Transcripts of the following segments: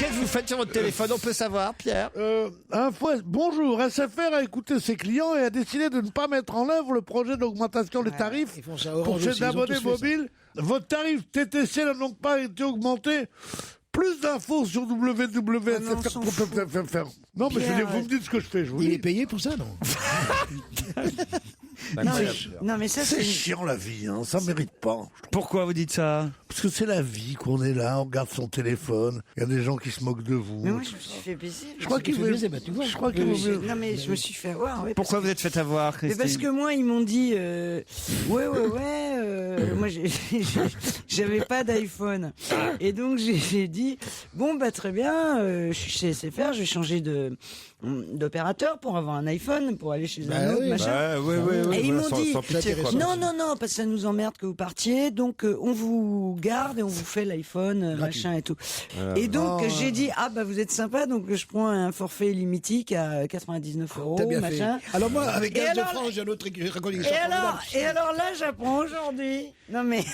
Qu'est-ce que vous faites sur votre téléphone? On peut savoir, Pierre? Bonjour, SFR a écouté ses clients et a décidé de ne pas mettre en œuvre le projet d'augmentation des tarifs Ils font ça, pour Orange ses aussi, ils ont abonnés tous fait ça. mobiles. Votre tarif TTC n'a donc pas été augmenté. Plus d'infos sur www.sfr.fr. Non, mais je veux dire, vous me dites ce que je fais, je vous Il dis. est payé pour ça, non? Non, mais ça, C'est c'est... chiant la vie, hein, ça mérite pas. Pourquoi vous dites ça? Parce que c'est la vie qu'on est là, on regarde son téléphone, il y a des gens qui se moquent de vous. Mais moi, je me suis fait baiser. Je crois qu'il fait veut. baiser, bah, tu vois. Je crois qu'il vaut mieux. Non, mais je me suis fait avoir. Ouais, Pourquoi parce vous êtes fait avoir, que... Christine? Mais parce que moi, ils m'ont dit, ouais, moi, j'avais pas d'iPhone. Et donc, j'ai dit, bon, bah, très bien, je suis chez SFR, je vais changer d'opérateur pour avoir un iPhone, pour aller chez un autre, machin. Et ils m'ont dit, non, parce que ça nous emmerde que vous partiez, donc on vous garde et on vous fait l'iPhone, machin et tout. Et donc j'ai dit, ah bah vous êtes sympa, donc je prends un forfait illimité à 99 €, T'as bien machin. fait. Alors moi, avec Et Gaz de alors- France, j'ai un autre reconnaissance. Et alors là, j'apprends aujourd'hui. Non mais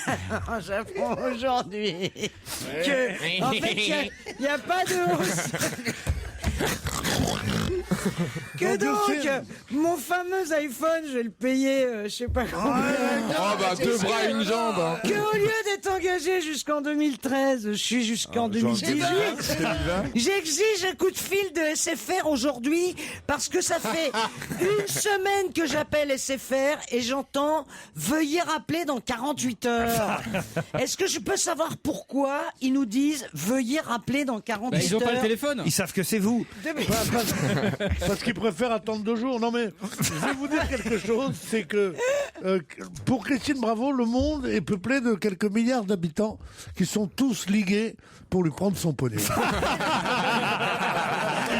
j'apprends aujourd'hui que en fait il y a pas de hausse. Que donc, mon fameux iPhone, je vais le payer, je sais pas combien. Oh bah deux bras et une jambe. Hein. Que au lieu d'être engagé jusqu'en 2013, je suis jusqu'en 2018. J'exige un coup de fil de SFR aujourd'hui parce que ça fait une semaine que j'appelle SFR et j'entends « Veuillez rappeler dans 48 heures ». Est-ce que je peux savoir pourquoi ils nous disent « Veuillez rappeler dans 48 heures ». Ils ont pas le téléphone. Ils savent que c'est vous. Parce qu'ils préfèrent attendre 2 jours. Non mais, je vais vous dire quelque chose, c'est que pour Christine Bravo, le monde est peuplé de quelques milliards d'habitants qui sont tous ligués pour lui prendre son poney.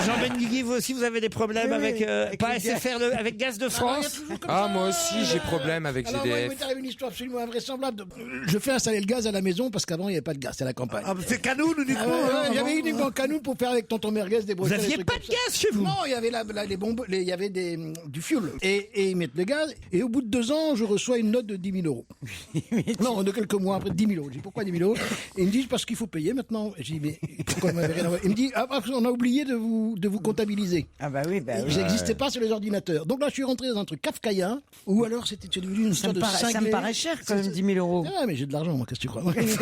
Jean Benguigui, vous aussi, vous avez des problèmes avec, pas les SFR, avec Gaz de France? Ah moi aussi j'ai problème avec Alors moi, il GDF. m'est arrivé une histoire absolument invraisemblable. Je fais installer le gaz à la maison parce qu'avant il n'y avait pas de gaz, c'est à la campagne. Ah, mais c'est Canoun uniquement. Ah ouais, hein, il y avait avant. uniquement Canoun pour faire avec tonton Merguez des Vous brochettes. aviez des pas trucs de comme ça. gaz chez vous? Non, il y avait les bombes, il y avait du fuel. Et ils mettent le gaz. Et au bout de 2 ans, je reçois une note de 10 000 €. Non, de quelques mois après, 10 000 €. Je dis pourquoi 10 000 €? Et ils me disent parce qu'il faut payer maintenant. Je dis mais pourquoi vous m'avez rien envoyé? Il me dit ah, on a oublié de vous comptabiliser. Ah bah oui, bah oui. J'existais pas sur les ordinateurs. Donc là, je suis rentré dans un truc kafkaïen, ou alors c'était devenu une Ça sorte me, de paraît, ça me cinglé. paraît cher quand même, 10 000 €. Ah, mais j'ai de l'argent, moi, qu'est-ce que tu crois? Ils me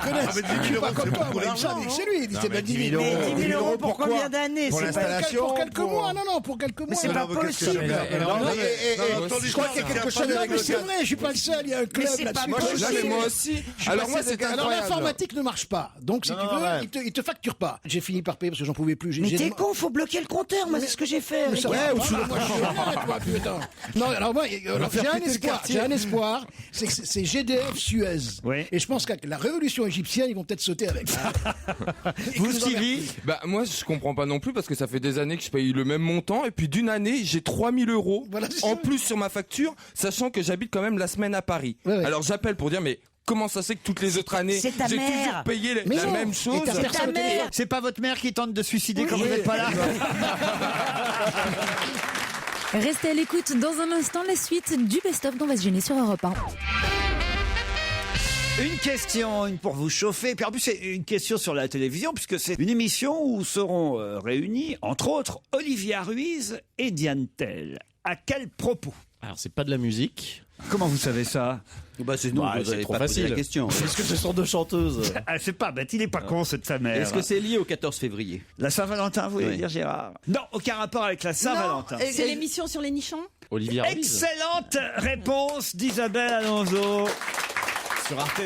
connaissent. mais 10 000 Je suis pas €, comme c'est toi, beaucoup moi, ils d'argent, savent que hein. c'est lui. Il dit c'est pas 10 000 Mais 10 000 € pour pourquoi? combien d'années? Pour C'est pas... l'installation. Pour quelques mois, non, pour quelques mois. Mais c'est pas possible. Je crois qu'il y a quelque chose. Non, mais c'est vrai, je suis pas le seul, il y a un club c'est pas là-dessus. Moi je suis là mais possible. moi aussi. Alors moi c'est Alors incroyable. l'informatique ne marche pas. Donc si tu veux, il te facture pas. J'ai fini par payer parce que j'en pouvais plus. Mais t'es con, faut bloquer le compteur, moi c'est ce que j'ai fait. Mais ça regarde. va, moi, je suis honnête, toi, putain. Non, alors moi, j'ai un espoir, c'est que c'est GDF Suez. Oui. Et je pense qu'avec la révolution égyptienne, ils vont peut-être sauter avec ça. Vous, Stevie? Bah moi je comprends pas non plus parce que ça fait des années que je paye le même montant et puis d'une année j'ai 3 000 € Voilà, c'est en ça. plus sur ma facture, sachant que j'habite quand même la semaine à Paris. Ouais. Alors j'appelle pour dire mais comment ça se fait que toutes les autres années C'est ta j'ai mère. toujours payé Mais la non. même Et chose? t'as personne Ta au téléphone. mère. C'est pas votre mère qui tente de se suicider quand vous n'êtes pas là? Restez à l'écoute dans un instant, la suite du best-of d'On va se gêner sur Europe 1. Une question, une pour vous chauffer. Puis en plus, c'est une question sur la télévision, puisque c'est une émission où seront réunis, entre autres, Olivia Ruiz et Diane Tell. À quel propos? Alors c'est pas de la musique. Comment vous savez ça? C'est trop facile. question. Est-ce que ce sont deux chanteuses? Ah, c'est pas bête, il est pas con, ce de sa mère. Est-ce que c'est lié au 14 février? La Saint-Valentin, vous voulez Oui. dire, Gérard? Non, aucun rapport avec la Saint-Valentin. C'est l'émission sur les nichons? Olivia Ruiz. Excellente réponse d'Isabelle Alonso. Sur Arte.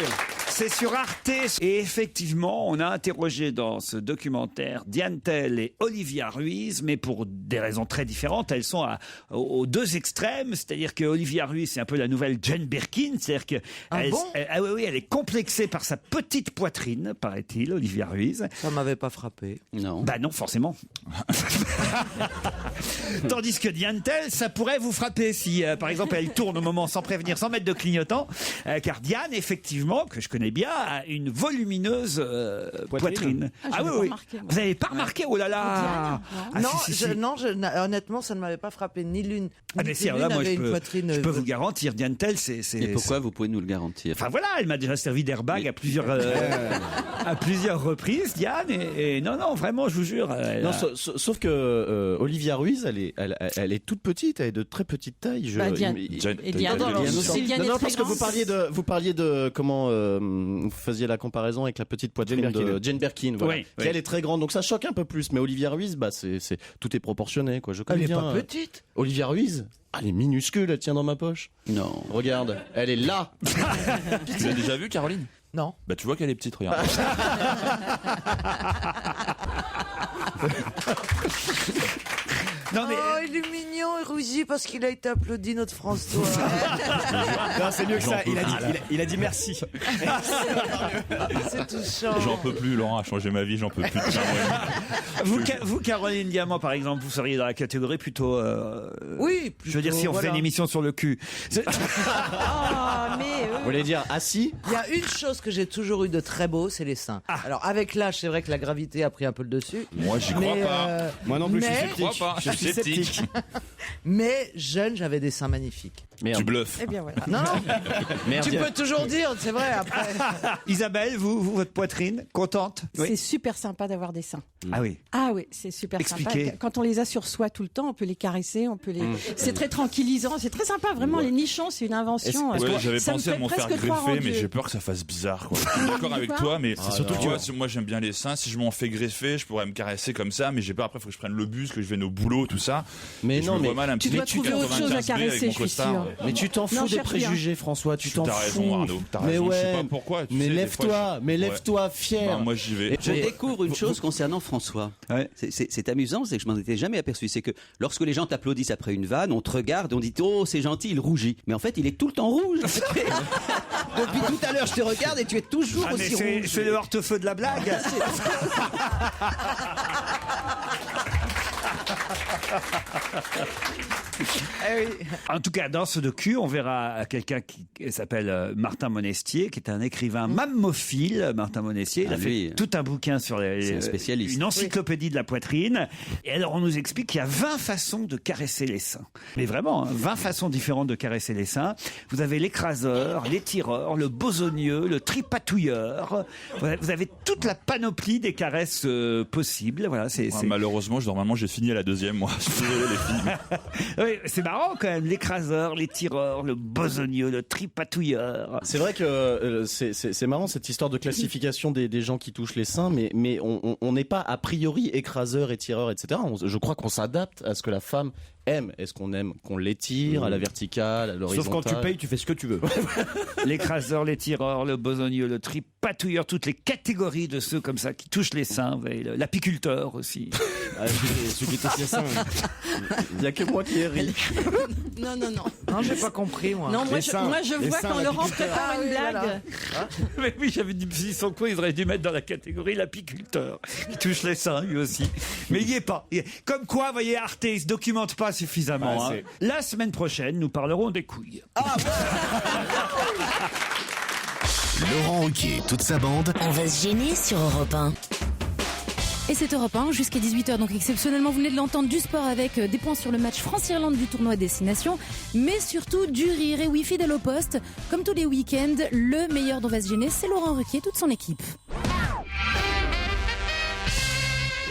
C'est sur Arte. Et effectivement, on a interrogé dans ce documentaire Diane Tell et Olivia Ruiz, mais pour des raisons très différentes. Elles sont aux deux extrêmes. C'est-à-dire que Olivia Ruiz, c'est un peu la nouvelle Jane Birkin. C'est-à-dire que elle est complexée par sa petite poitrine, paraît-il, Olivia Ruiz. Ça m'avait pas frappé. Non. Bah non, forcément. Tandis que Diane Tell, ça pourrait vous frapper si, par exemple, elle tourne au moment sans prévenir, sans mettre de clignotant. Car Diane, effectivement, que je connais connais bien, a une volumineuse poitrine. Ah, oui, oui. Vous n'avez pas remarqué? Oh là là. Non, honnêtement, ça ne m'avait pas frappé ni l'une. Ah mais si, alors là, moi, avait une poitrine. je peux vous garantir, Diane Tell, Et pourquoi vous pouvez nous le garantir? Enfin voilà, elle m'a déjà servi d'airbag à plusieurs reprises, Diane, et non, vraiment, je vous jure. Non, sauf que Olivia Ruiz, elle est toute petite, elle est de très petite taille. Diane aussi. Non, parce que vous parliez de comment vous faisiez la comparaison avec la petite poitrine de Jane Birkin, voilà, Oui. elle est très grande, donc ça choque un peu plus. Mais Olivia Ruiz, c'est tout est proportionné, quoi. Je connais Elle est bien. pas petite. Olivia Ruiz, elle est minuscule, elle tient dans ma poche. Non. Regarde, elle est là. Tu l'as déjà vu, Caroline? Non. Bah tu vois qu'elle est petite, regarde. Non, mais... Oh, il est mignon et rougit parce qu'il a été applaudi, notre François. Non, c'est mieux que ça. Il a dit merci. C'est touchant. J'en peux plus, Laurent a changé ma vie, j'en peux plus. Vous, Caroline Diamant, par exemple, vous seriez dans la catégorie plutôt... Oui, je veux dire, si on faisait une émission sur le cul. Mais Vous voulez dire assis? il y a une chose que j'ai toujours eu de très beau, c'est les seins. Alors avec l'âge, c'est vrai que la gravité a pris un peu le dessus. Moi, j'y crois pas. Moi non plus, mais- je suis sceptique. Je suis sceptique. Mais jeune, j'avais des seins magnifiques. Tu bluffes. Eh bien voilà. Non, tu peux toujours dire, c'est vrai. Après. Isabelle, vous, votre poitrine, contente? C'est super sympa d'avoir des seins. Ah oui. Ah oui, c'est super Expliquez. sympa. Quand on les a sur soi tout le temps, on peut les caresser, on peut les. C'est très tranquillisant, c'est très sympa. Vraiment, les nichons, c'est une invention. Ouais, j'avais Ça me pensé à fait m'en faire presque croire en greffer, mais Dieu. j'ai peur que ça fasse bizarre. Quoi. Je suis d'accord avec toi, mais c'est surtout que tu vois, moi j'aime bien les seins. Si je m'en fais greffer, je pourrais me caresser comme ça, mais j'ai peur après, il faut que je prenne le bus, que je vienne au boulot, tout ça. Mais Et je non, me mais vois mal un tu petit dois trouver autre chose à 95B avec caresser, mon je suis costard. sûre. Mais tu t'en Non, fous des cherche bien. préjugés, François. Tu t'en T'as fous. raison, Arnaud. T'as Mais raison. Je sais ouais. pas pourquoi. tu Mais sais, des lève-toi, fois, lève-toi, fier. Bah, moi j'y vais. Je découvre une chose concernant François. Ouais. C'est amusant, c'est que je m'en étais jamais aperçu. C'est que lorsque les gens t'applaudissent après une vanne, on te regarde, on dit oh c'est gentil, il rougit. Mais en fait, il est tout le temps rouge. Depuis tout à l'heure, je te regarde et tu es toujours Ah, mais aussi rouge. c'est le hortefeux de la blague. En tout cas, dans ce docu, on verra quelqu'un qui s'appelle Martin Monestier, qui est un écrivain mammophile. Martin Monestier, il a fait tout un bouquin sur c'est un spécialiste. une encyclopédie de la poitrine. Et alors, on nous explique qu'il y a 20 façons de caresser les seins. Mais vraiment, 20 façons différentes de caresser les seins. Vous avez l'écraseur, l'étireur, le besogneux, le tripatouilleur. Vous avez toute la panoplie des caresses possibles. Voilà, Malheureusement, normalement, j'ai fini à la deuxième, moi. Je suis désolé, les filles. Oui, c'est marrant quand même, l'écraseur, l'étireur, le besogneux, le tripatouilleur. C'est vrai que c'est marrant cette histoire de classification des gens qui touchent les seins, mais on n'est pas a priori écraseur, étireur, etc. Je crois qu'on s'adapte à ce que la femme aime. Est-ce qu'on aime qu'on l'étire à la verticale, à l'horizontale? Sauf quand tu payes, tu fais ce que tu veux. L'écraseur, l'étireur, le besogneux, le tripatouilleur, toutes les catégories de ceux comme ça qui touchent les seins. Vous voyez, l'apiculteur aussi. Celui qui touche les seins. Il n'y a que moi qui ai ri. Non. Non, j'ai pas compris moi. Non, moi je vois quand Laurent prépare une blague. Mais oui, j'avais dit, ils sont quoi, ils auraient dû mettre dans la catégorie l'apiculteur. Il touche les seins, lui aussi. Mais il n'y est pas. Comme quoi, vous voyez, Arte, il se documente pas suffisamment. Ah, hein. La semaine prochaine, nous parlerons des couilles. Laurent Ruquier et toute sa bande. On va se gêner sur Europe 1. Et c'est Europe 1 jusqu'à 18h, donc exceptionnellement vous venez de l'entendre, du sport avec des points sur le match France-Irlande du tournoi Destination, mais surtout du rire. Et oui, fidèle au poste, comme tous les week-ends, le meilleur d'On va se gêner, c'est Laurent Ruquier et toute son équipe.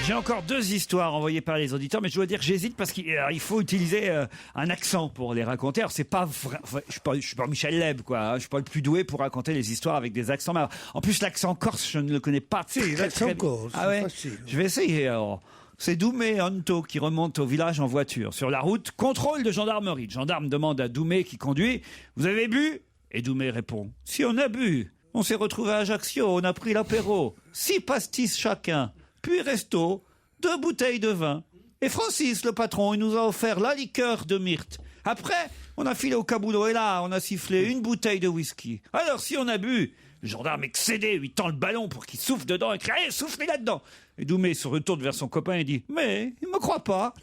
J'ai encore 2 histoires envoyées par les auditeurs, mais je dois dire que j'hésite parce qu'il faut utiliser un accent pour les raconter. Alors c'est pas vrai, je suis pas Michel Leb, quoi. Hein, je suis pas le plus doué pour raconter les histoires avec des accents. Mais en plus, l'accent corse, je ne le connais pas. L'accent corse, ah ouais. facile. Je vais essayer. Alors. C'est Doumé Anto qui remonte au village en voiture. Sur la route, contrôle de gendarmerie. Le gendarme demande à Doumé qui conduit « Vous avez bu ?» Et Doumé répond « Si on a bu. On s'est retrouvé à Ajaccio, on a pris l'apéro. 6 pastis chacun. Puis resto, 2 bouteilles de vin. Et Francis, le patron, il nous a offert la liqueur de myrte. Après, on a filé au caboulot et là, on a sifflé 1 bouteille de whisky. Alors, si on a bu, le gendarme excédé lui tend le ballon pour qu'il souffle dedans et crie « Allez, soufflez là-dedans !» Et Doumé se retourne vers son copain et dit « Mais, il me croit pas. »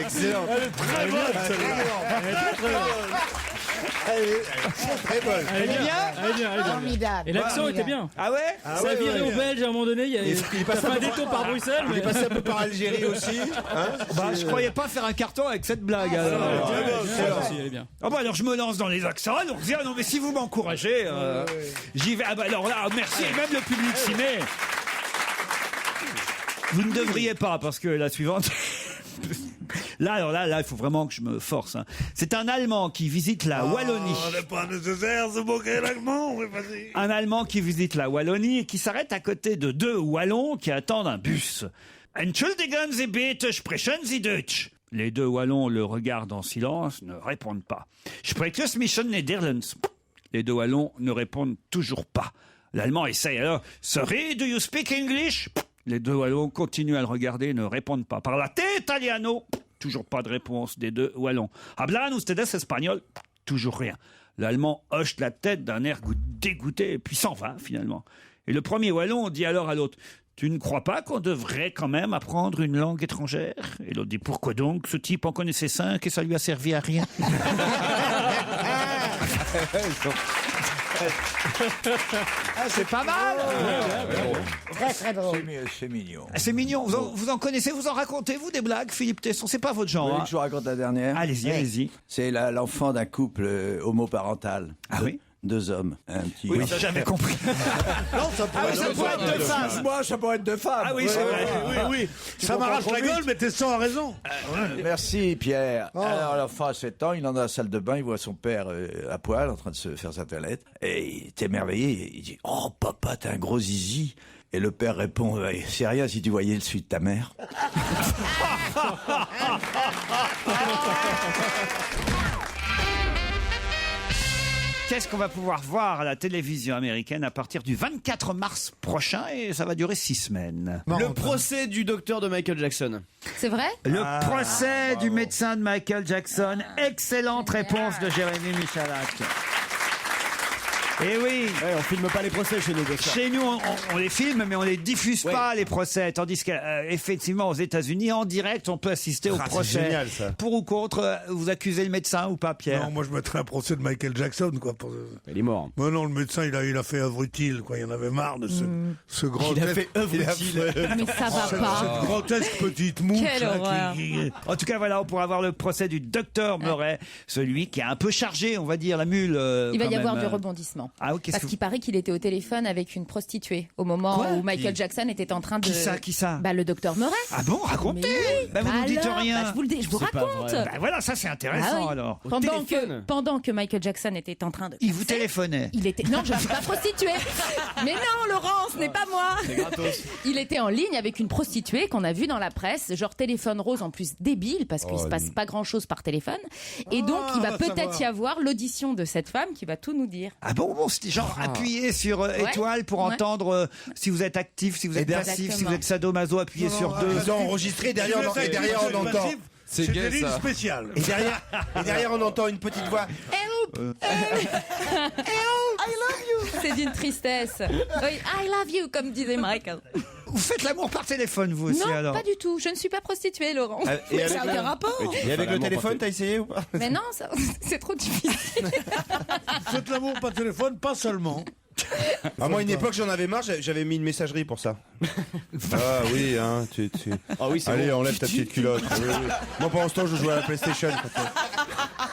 Excellent. Elle est très bonne, celle-là. Elle est très bonne. Très bonne. Elle est bien. Formidable. Et l'accent était bien. Ah ouais? Ça a viré au Belge à un moment donné. Il est passé un détour par Bruxelles. Il est passé un peu par Algérie aussi. Je croyais pas faire un carton avec cette blague. alors. Elle est bien. Ah bah alors je me lance dans les accents. Alors non mais si vous m'encouragez, j'y vais. Ah bah alors là, merci. Et même le public s'y met. Vous ne devriez pas parce que la suivante. Là, il faut vraiment que je me force. Hein. C'est un Allemand qui visite la Wallonie. n'est pas nécessaire de se moquer l'allemand, oui, vas-y. Un Allemand qui visite la Wallonie et qui s'arrête à côté de 2 Wallons qui attendent un bus. Entschuldigen Sie bitte, sprechen Sie Deutsch. Les 2 Wallons le regardent en silence, ne répondent pas. Sprechen mich Nederlands. Les 2 Wallons ne répondent toujours pas. L'Allemand essaye alors. Sorry, do you speak English? Les 2 Wallons continuent à le regarder, ne répondent pas. Parlate italiano? Toujours pas de réponse des 2 Wallons. Hablan ustedes espagnol? Toujours rien. L'Allemand hoche la tête d'un air dégoûté, puis s'en va finalement. Et le premier Wallon dit alors à l'autre: tu ne crois pas qu'on devrait quand même apprendre une langue étrangère? Et l'autre dit: pourquoi donc? Ce type en connaissait 5 et ça lui a servi à rien. C'est pas mal. Très très drôle. C'est mignon. C'est mignon. Vous en connaissez? Vous en racontez, vous, des blagues, Philippe Tesson? C'est pas votre genre. Vous voulez Hein. que je vous raconte la dernière? Allez-y, allez-y. C'est l'enfant d'un couple homoparental. Ah oui? 2 hommes. Un petit. Oui, j'ai jamais compris. Non, ça pourrait être 2 femmes. Moi, ça pourrait être 2 femmes. Ah oui, c'est vrai. Oui. Ça m'arrache la gueule, mais Tesson a raison. Merci, Pierre. Alors, l'enfant a 7 ans, il est dans la salle de bain, il voit son père à poil en train de se faire sa toilette. Et il est émerveillé. Il dit: oh, papa, t'as un gros zizi. Et le père répond: c'est rien si tu voyais le celui de ta mère. Qu'est-ce qu'on va pouvoir voir à la télévision américaine à partir du 24 mars prochain, et ça va durer 6 semaines. Le procès du docteur de Michael Jackson. C'est vrai? Le procès du médecin de Michael Jackson. Excellente réponse de Jérémy Michalak. Eh oui. Ouais, on filme pas les procès chez nous. Chez nous, on les filme, mais on les diffuse pas, les procès. Tandis qu'effectivement, aux États-Unis, en direct, on peut assister au procès. C'est génial, ça. Pour ou contre, vous accusez le médecin ou pas, Pierre? Non, moi je mettrais un procès de Michael Jackson, quoi. Il est mort. Mais non, le médecin, il a fait œuvre utile, quoi. Il en avait marre de ce grand. Il a fait œuvre utile. Mais ça va pas. Cette grotesque petite mouche. Quelle horreur. En tout cas, voilà, on pourra voir le procès du docteur Murray, celui qui a un peu chargé, on va dire, la mule. Il va y avoir du rebondissement. Ah, oui, Parce qu'il paraît qu'il était au téléphone avec une prostituée au moment où Michael Jackson était en train de. Qui ça? Bah, le docteur Murray. Ah bon, racontez. Mais Vous ne dites alors, rien. bah, je vous raconte. Bah voilà, ça c'est intéressant alors. Pendant que Michael Jackson était en train de. Il vous téléphonait. Il était. Non, je ne suis pas prostituée. Mais non, Laurent, ce n'est pas moi. C'est gratos. Il était en ligne avec une prostituée qu'on a vue dans la presse, genre téléphone rose en plus débile parce qu'il se passe pas grand chose par téléphone. Et donc, il va peut-être y avoir l'audition de cette femme qui va tout nous dire. Ah bon, c'était genre appuyez sur étoile pour entendre si vous êtes actif, si vous êtes passif, si vous êtes sadomaso, appuyez sur 2. Ils ont enregistré derrière on entend. C'est des gay lignes ça. spéciales. Et derrière on entend une petite voix. I love you. C'est d'une tristesse. Oui, I love you, comme disait Michael. Vous faites l'amour par téléphone, vous aussi, Non, alors? pas du tout. Je ne suis pas prostituée, Laurent. Et ça a aucun rapport. Et avec le téléphone, t'as essayé ou pas? Mais non, c'est trop difficile. Faites l'amour par téléphone, pas seulement. Ah, moi, à une époque, j'en avais marre, j'avais mis une messagerie pour ça. Ah oui, hein, Ah oui, c'est Allez, bon. enlève ta petite culotte. Oui, oui. Moi, pendant ce temps, je jouais à la PlayStation.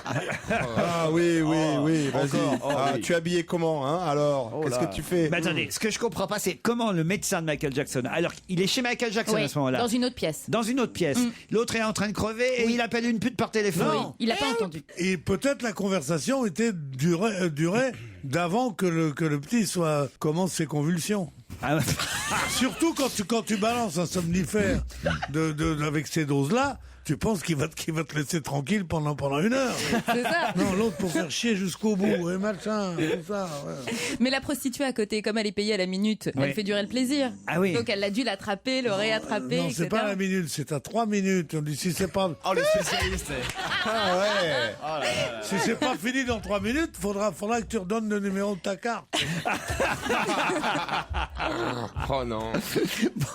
Ah oui, vas-y. oui. Tu es habillé comment, hein? Alors, qu'est-ce que tu fais? Mais attendez, ce que je comprends pas, c'est comment le médecin de Michael Jackson, alors il est chez Michael Jackson Oui, à ce moment-là. dans une autre pièce. Dans une autre pièce. L'autre est en train de crever et il appelle une pute par téléphone. Non. Il n'a pas entendu. Et peut-être la conversation durait d'avant que le petit commence ses convulsions. Ah, Surtout quand tu balances un somnifère avec ces doses-là, tu penses qu'il va te laisser tranquille pendant 1 heure. C'est ça. Non, l'autre pour faire chier jusqu'au bout, et machin, tout ça. Ouais. Mais la prostituée à côté, comme elle est payée à la minute, Ouais. elle fait durer le plaisir. Ah oui. Donc elle a dû l'attraper, le réattraper, Non, etc. c'est pas à la minute, c'est à 3 minutes. On dit si c'est pas. Oh, le spécialiste. Ah ouais. Oh là là. Si c'est pas fini dans 3 minutes, faudra que tu redonnes le numéro de ta carte. Oh non.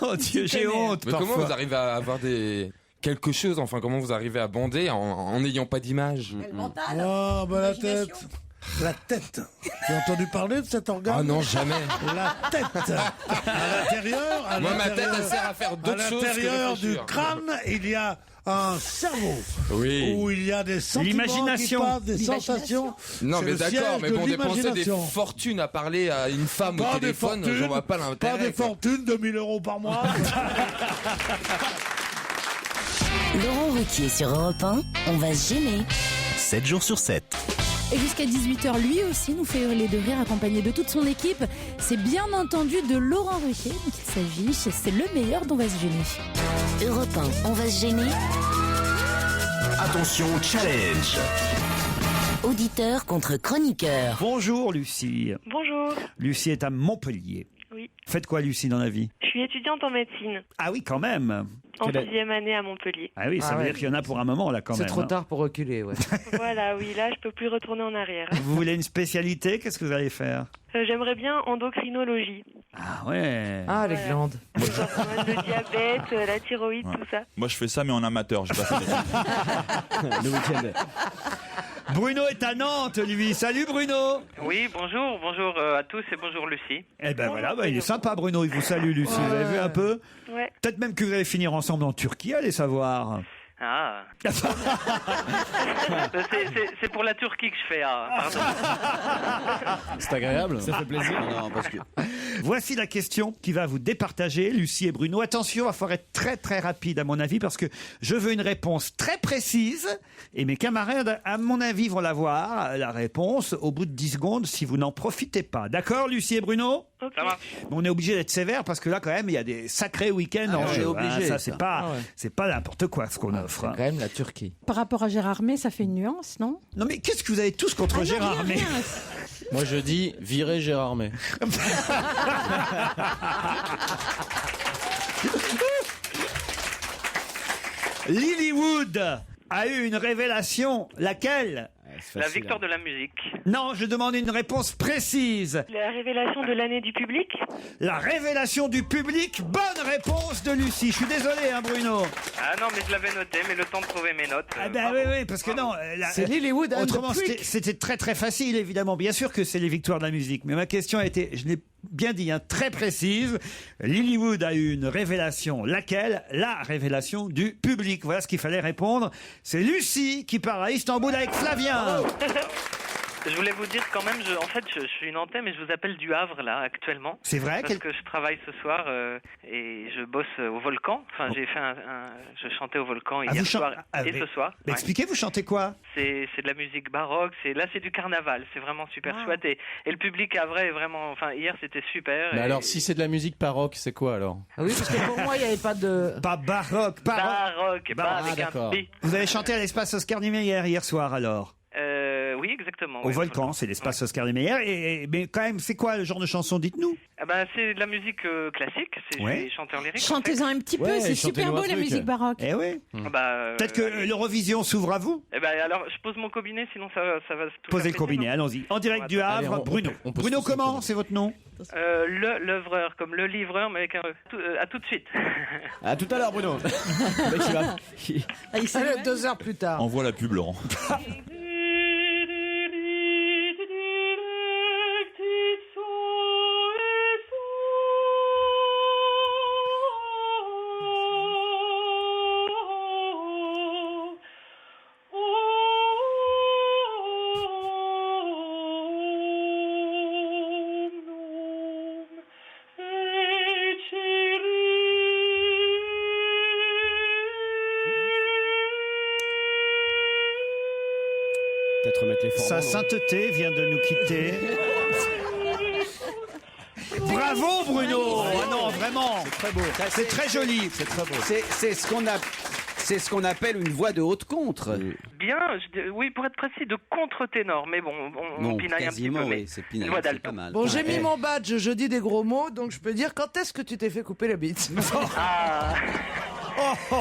Mon Dieu, j'ai honte. Mais comment parfois. vous arrivez à avoir quelque chose, enfin comment vous arrivez à bander en n'ayant pas d'image? Ah, bah la tête. La tête. Tu as entendu parler de cet organe? Ah non, jamais. La tête. À l'intérieur. Moi, ma tête, elle sert à faire d'autres choses que l'intérieur du réfléchir. crâne, il y a un cerveau. Oui. Où il y a des sentiments L'imagination. qui passent, des sensations. Non, C'est mais le d'accord, siège mais de bon, dépenser des l'imagination. fortunes à parler à une femme au Pas des téléphone, fortunes, j'en vois pas l'intérêt. Pas des quoi. fortunes, 2000 € par mois. Laurent Ruquier sur Europe 1, on va se gêner. 7 jours sur 7. Et jusqu'à 18h, lui aussi nous fait hurler de rire accompagné de toute son équipe. C'est bien entendu de Laurent Ruquier qu'il s'agit. C'est le meilleur dont on va se gêner. Europe 1, on va se gêner. Attention, challenge. Auditeur contre chroniqueur. Bonjour Lucie. Bonjour. Lucie est à Montpellier. Oui. Faites quoi Lucie dans la vie? Je suis étudiante en médecine, Ah oui, quand même. en 6e année à Montpellier. Ah oui, ça veut dire qu'il y en a pour un moment là quand même. C'est trop hein. tard pour reculer, ouais. Voilà, oui, là, je peux plus retourner en arrière. Vous voulez une spécialité? Qu'est-ce que vous allez faire? J'aimerais bien endocrinologie. Ah ouais. Ah, les glandes. Le diabète, la thyroïde, tout ça. Moi, je fais ça, mais en amateur. J'ai pas fait Le week-end. Bruno est à Nantes, lui. Salut Bruno. Oui, bonjour à tous et bonjour Lucie. Eh ben voilà, il est sympa Bruno, il vous salue Lucie. Vous avez vu un peu? Ouais. Peut-être même que vous allez finir ensemble en Turquie, allez savoir. Ah. c'est pour la Turquie que je fais, pardon. C'est agréable. Ça fait plaisir. Non, parce que... Voici la question qui va vous départager, Lucie et Bruno. Attention, il va falloir être très très rapide à mon avis parce que je veux une réponse très précise et mes camarades, à mon avis, vont l'avoir, la réponse, au bout de 10 secondes si vous n'en profitez pas. D'accord, Lucie et Bruno? Ça marche. On est obligé d'être sévère parce que là, quand même, il y a des sacrés week-ends en jeu. obligé, ça, ça. c'est pas n'importe quoi ce qu'on offre. C'est quand même la Turquie. Par rapport à Gérard May, ça fait une nuance, non? Non mais qu'est-ce que vous avez tous contre Ah non, Gérard rien, May? rien. Moi, je dis virer Gérard May. Lilywood a eu une révélation. Laquelle? La victoire de la musique. Non, je demande une réponse précise. La révélation de l'année du public. La révélation du public. Bonne réponse de Lucie. Je suis désolé, hein, Bruno. Ah non, mais je l'avais noté, mais le temps de trouver mes notes. Ah ben oui, parce que non. C'est Lilywood and the Autrement, Prick. c'était très très facile, évidemment. Bien sûr que c'est les victoires de la musique. Mais ma question a été, je l'ai bien dit, hein, très précise. Lilywood a eu une révélation. Laquelle? La révélation du public. Voilà ce qu'il fallait répondre. C'est Lucie qui part à Istanbul avec Flavien. Je voulais vous dire quand même, je suis nantais, mais je vous appelle du Havre là actuellement. C'est vrai? Parce que je travaille ce soir et je bosse au Volcan. Enfin, j'ai fait je chantais au Volcan hier soir et ce soir. Mais Ouais. expliquez, vous chantez quoi? C'est de la musique baroque. C'est du carnaval. C'est vraiment super chouette et le public havrais est vraiment. Enfin, hier c'était super. Mais et- alors, si c'est de la musique baroque, c'est quoi alors? Ah oui, parce que pour moi, il n'y avait pas de... Pas baroque, Baroque, pas avec un d'accord. B. Vous avez chanté à l'espace Oscar Niemeyer hier soir alors? Oui, exactement. Au ouais, Volcan, c'est l'espace Oscar Niemeyer. Mais quand même, c'est quoi le genre de chanson? Dites-nous. Ah ben, c'est de la musique classique. Je Ouais. suis chanteur lyrique. Chantez-en un petit peu, Ouais, c'est chantez-nous super un beau la truc. musique baroque. Eh oui. Peut-être que l'Eurovision s'ouvre à vous. Eh ben, alors, je pose mon combiné, sinon ça va tout Posez faire le combiné, péter, allons-y. En direct du Allez, Havre, on- Bruno. on pose Bruno, tous le comment? combiné. C'est votre nom? L'œuvreur, comme le livreur, mais avec un à tout de suite. À tout à l'heure, Bruno. Le mec, il va- Allez, 2 heures plus tard. Envoie la pub, Laurent. Peut-être mettre les formants. Sa non sainteté vient de nous quitter. Bravo Bruno. Ah non, vraiment. C'est très beau. C'est très joli. C'est très beau. C'est ce qu'on appelle une voix de haute contre. Bien, oui, pour être précis, de contre-ténor, mais bon, on Non, pinaille un petit quasiment, peu, mais oui, c'est pinaille, voix c'est d'alto. pas mal. Bon, j'ai Ouais. mis mon badge, je dis des gros mots, donc je peux dire quand est-ce que tu t'es fait couper la bite? Ah.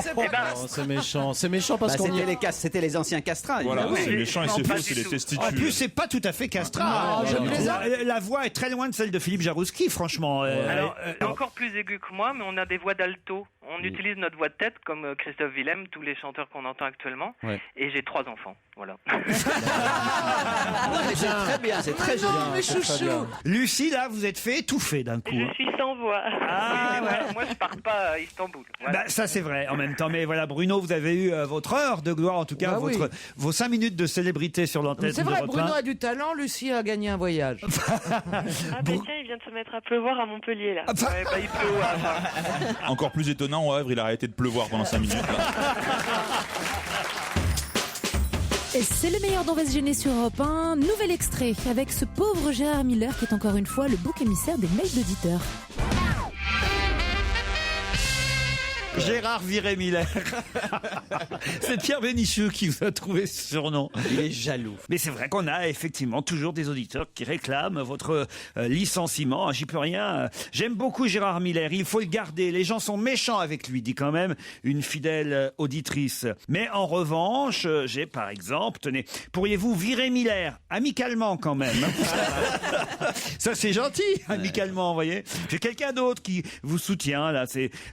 C'est pas Eh ben, Oh, c'est méchant. C'est méchant parce Bah, qu'on y c'était les anciens castrats. Voilà, évidemment. c'est méchant et Non, c'est pas faux, du c'est les tout. testicules. En plus, c'est pas tout à fait castrat. Non, je plaisante. La voix est très loin de celle de Philippe Jarouski, franchement. alors, encore plus aigu que moi, mais on a des voix d'alto. On utilise notre voix de tête comme Christophe Willem, tous les chanteurs qu'on entend actuellement. Ouais. Et j'ai 3 enfants. Voilà. C'est très bien, c'est très joli. Mais chouchou. Lucie, là, vous êtes fait étouffer d'un coup. Je suis sans voix. Ah, Oui, ouais. moi, je pars pas à Istanbul. Voilà. Bah, ça c'est vrai en même temps, mais voilà, Bruno, vous avez eu votre heure de gloire, en tout cas Bah oui. vos 5 minutes de célébrité sur l'antenne. C'est vrai, d'Europe 1. Bruno a du talent, Lucie a gagné un voyage. Ah bah tiens, il vient de se mettre à pleuvoir à Montpellier là. Ouais, bah, il pleut au Havre. Encore plus étonnant, au Havre, il a arrêté de pleuvoir pendant 5 minutes. là. Et c'est le meilleur dont va se gêner sur Europe 1. Nouvel extrait avec ce pauvre Gérard Miller qui est encore une fois le bouc émissaire des mails d'auditeurs. Gérard Viré-Miller. C'est Pierre Bénichou qui vous a trouvé ce surnom. Il est jaloux. Mais c'est vrai qu'on a effectivement toujours des auditeurs qui réclament votre licenciement. J'y peux rien. J'aime beaucoup Gérard Miller. Il faut le garder. Les gens sont méchants avec lui, dit quand même une fidèle auditrice. Mais en revanche, j'ai par exemple, tenez, pourriez-vous virer Miller amicalement quand même? Ça c'est gentil, amicalement, vous voyez. J'ai quelqu'un d'autre qui vous soutient là.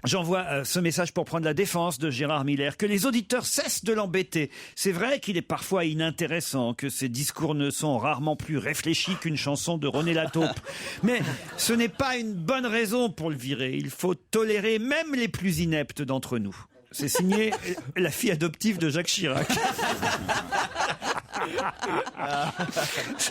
J'envoie ce message pour prendre la défense de Gérard Miller, que les auditeurs cessent de l'embêter. C'est vrai qu'il est parfois inintéressant, que ses discours ne sont rarement plus réfléchis qu'une chanson de René Lataupe. Mais ce n'est pas une bonne raison pour le virer. Il faut tolérer même les plus ineptes d'entre nous. C'est signé la fille adoptive de Jacques Chirac.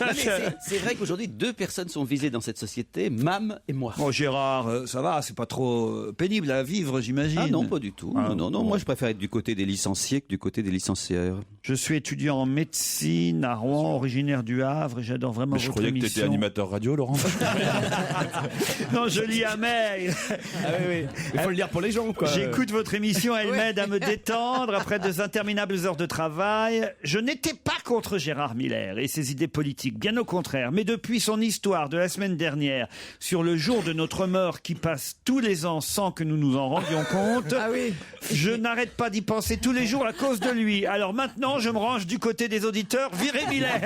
Non, mais c'est vrai qu'aujourd'hui, 2 personnes sont visées dans cette société, Mam et moi. Bon, Gérard, ça va, c'est pas trop pénible à vivre, j'imagine. Ah non, pas du tout. Non, moi je préfère être du côté des licenciés que du côté des licencieurs. Je suis étudiant en médecine à Rouen, originaire du Havre, et j'adore vraiment Mais je votre croyais que émission. t'étais animateur radio, Laurent. Non, je lis un mail. Ah oui. Il faut le lire pour les gens, quoi. J'écoute votre émission, elle m'aide à me détendre après de interminables heures de travail. Je n'étais pas contre Gérard Miller et ses idées politiques, bien au contraire. Mais depuis son histoire de la semaine dernière sur le jour de notre mort qui passe tous les ans sans que nous nous en rendions compte, je n'arrête pas d'y penser tous les jours à cause de lui. Alors maintenant, je me range du côté des auditeurs. Virez Miller.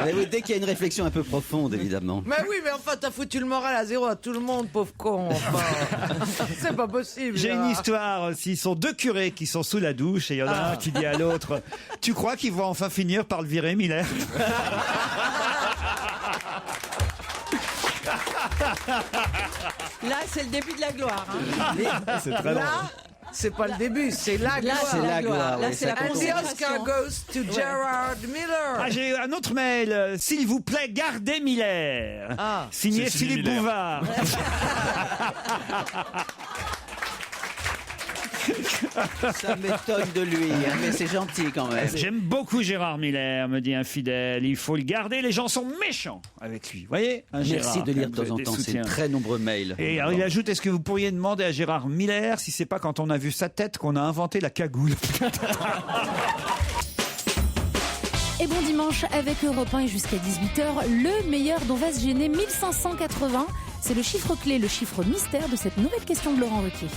Mais oui, dès qu'il y a une réflexion un peu profonde, évidemment. Mais oui, mais enfin, t'as foutu le moral à zéro à tout le monde, pauvre con. Enfin, c'est pas possible. J'ai une Gérard. histoire aussi. Ce sont 2 curés qui sont sous la douche et il y en a un qui dit à l'autre: tu crois qu'ils vont enfin finir par le virer, Miller? Là, c'est le début de la gloire. Hein. C'est très drôle. Là, c'est pas le début, c'est la Là, gloire. c'est la gloire. Là, c'est la And the Oscar consécration. goes to Gerard Miller. Ah, j'ai un autre mail. S'il vous plaît, gardez Miller. Signé C'est Philippe Philippe Miller. Bouvard. Ça m'étonne de lui, hein, mais c'est gentil quand même. J'aime beaucoup Gérard Miller, me dit un fidèle. Il faut le garder. Les gens sont méchants avec lui. Vous voyez, hein, Merci Gérard, de lire de vous temps en avez des temps ces soutiens. très nombreux mails. Et alors, il ajoute: est-ce que vous pourriez demander à Gérard Miller si c'est pas quand on a vu sa tête qu'on a inventé la cagoule? Et bon dimanche avec Europe 1 et jusqu'à 18h, le meilleur dont va se gêner 1580. C'est le chiffre clé, le chiffre mystère de cette nouvelle question de Laurent Ruquier.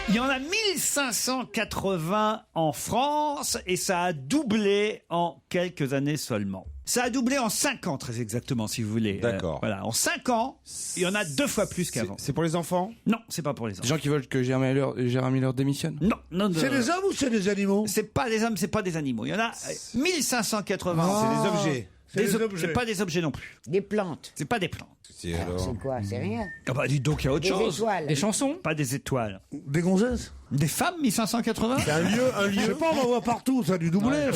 Il y en a 1580 en France et ça a doublé en quelques années seulement. Ça a doublé en 5 ans, très exactement, si vous voulez. D'accord. Voilà, en 5 ans, il y en a 2 fois plus qu'avant. C'est pour les enfants? Non, c'est pas pour les Des enfants. gens qui veulent que Gérard Miller démissionne? Non, non, C'est des hommes ou c'est des animaux? C'est pas des hommes, c'est pas des animaux. Il y en a 1580. Ah, C'est des objets. C'est des objets. C'est pas des objets non plus. Des plantes. C'est pas des plantes. C'est alors... C'est quoi? C'est rien. Ah bah dites donc, il y a autre Des chose. étoiles. Des chansons? Pas des étoiles. Des gonzesses? Des femmes, 1580? C'est un lieu. Je sais pas, on en voit partout, ça a dû doubler.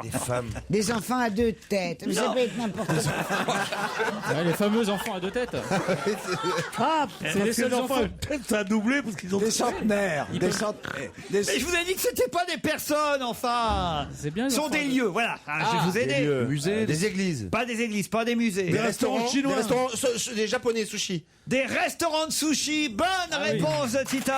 Des femmes. Des enfants à 2 têtes. Vous savez être n'importe quoi. Ouais, les fameux enfants à 2 têtes. Ah, C'est les seuls enfants. Peut-être ça a doublé parce qu'ils ont. Des centenaires. Des centenaires. Mais je vous ai dit que c'était pas des personnes, enfin. C'est bien. Ce sont des lieux, voilà. Ah, je vais vous aider. Musées. Des églises. Pas des églises, pas des musées. Des restaurants chinois. Des restaurants, des japonais sushi. Des restaurants de sushi. Bonne réponse de Titoff.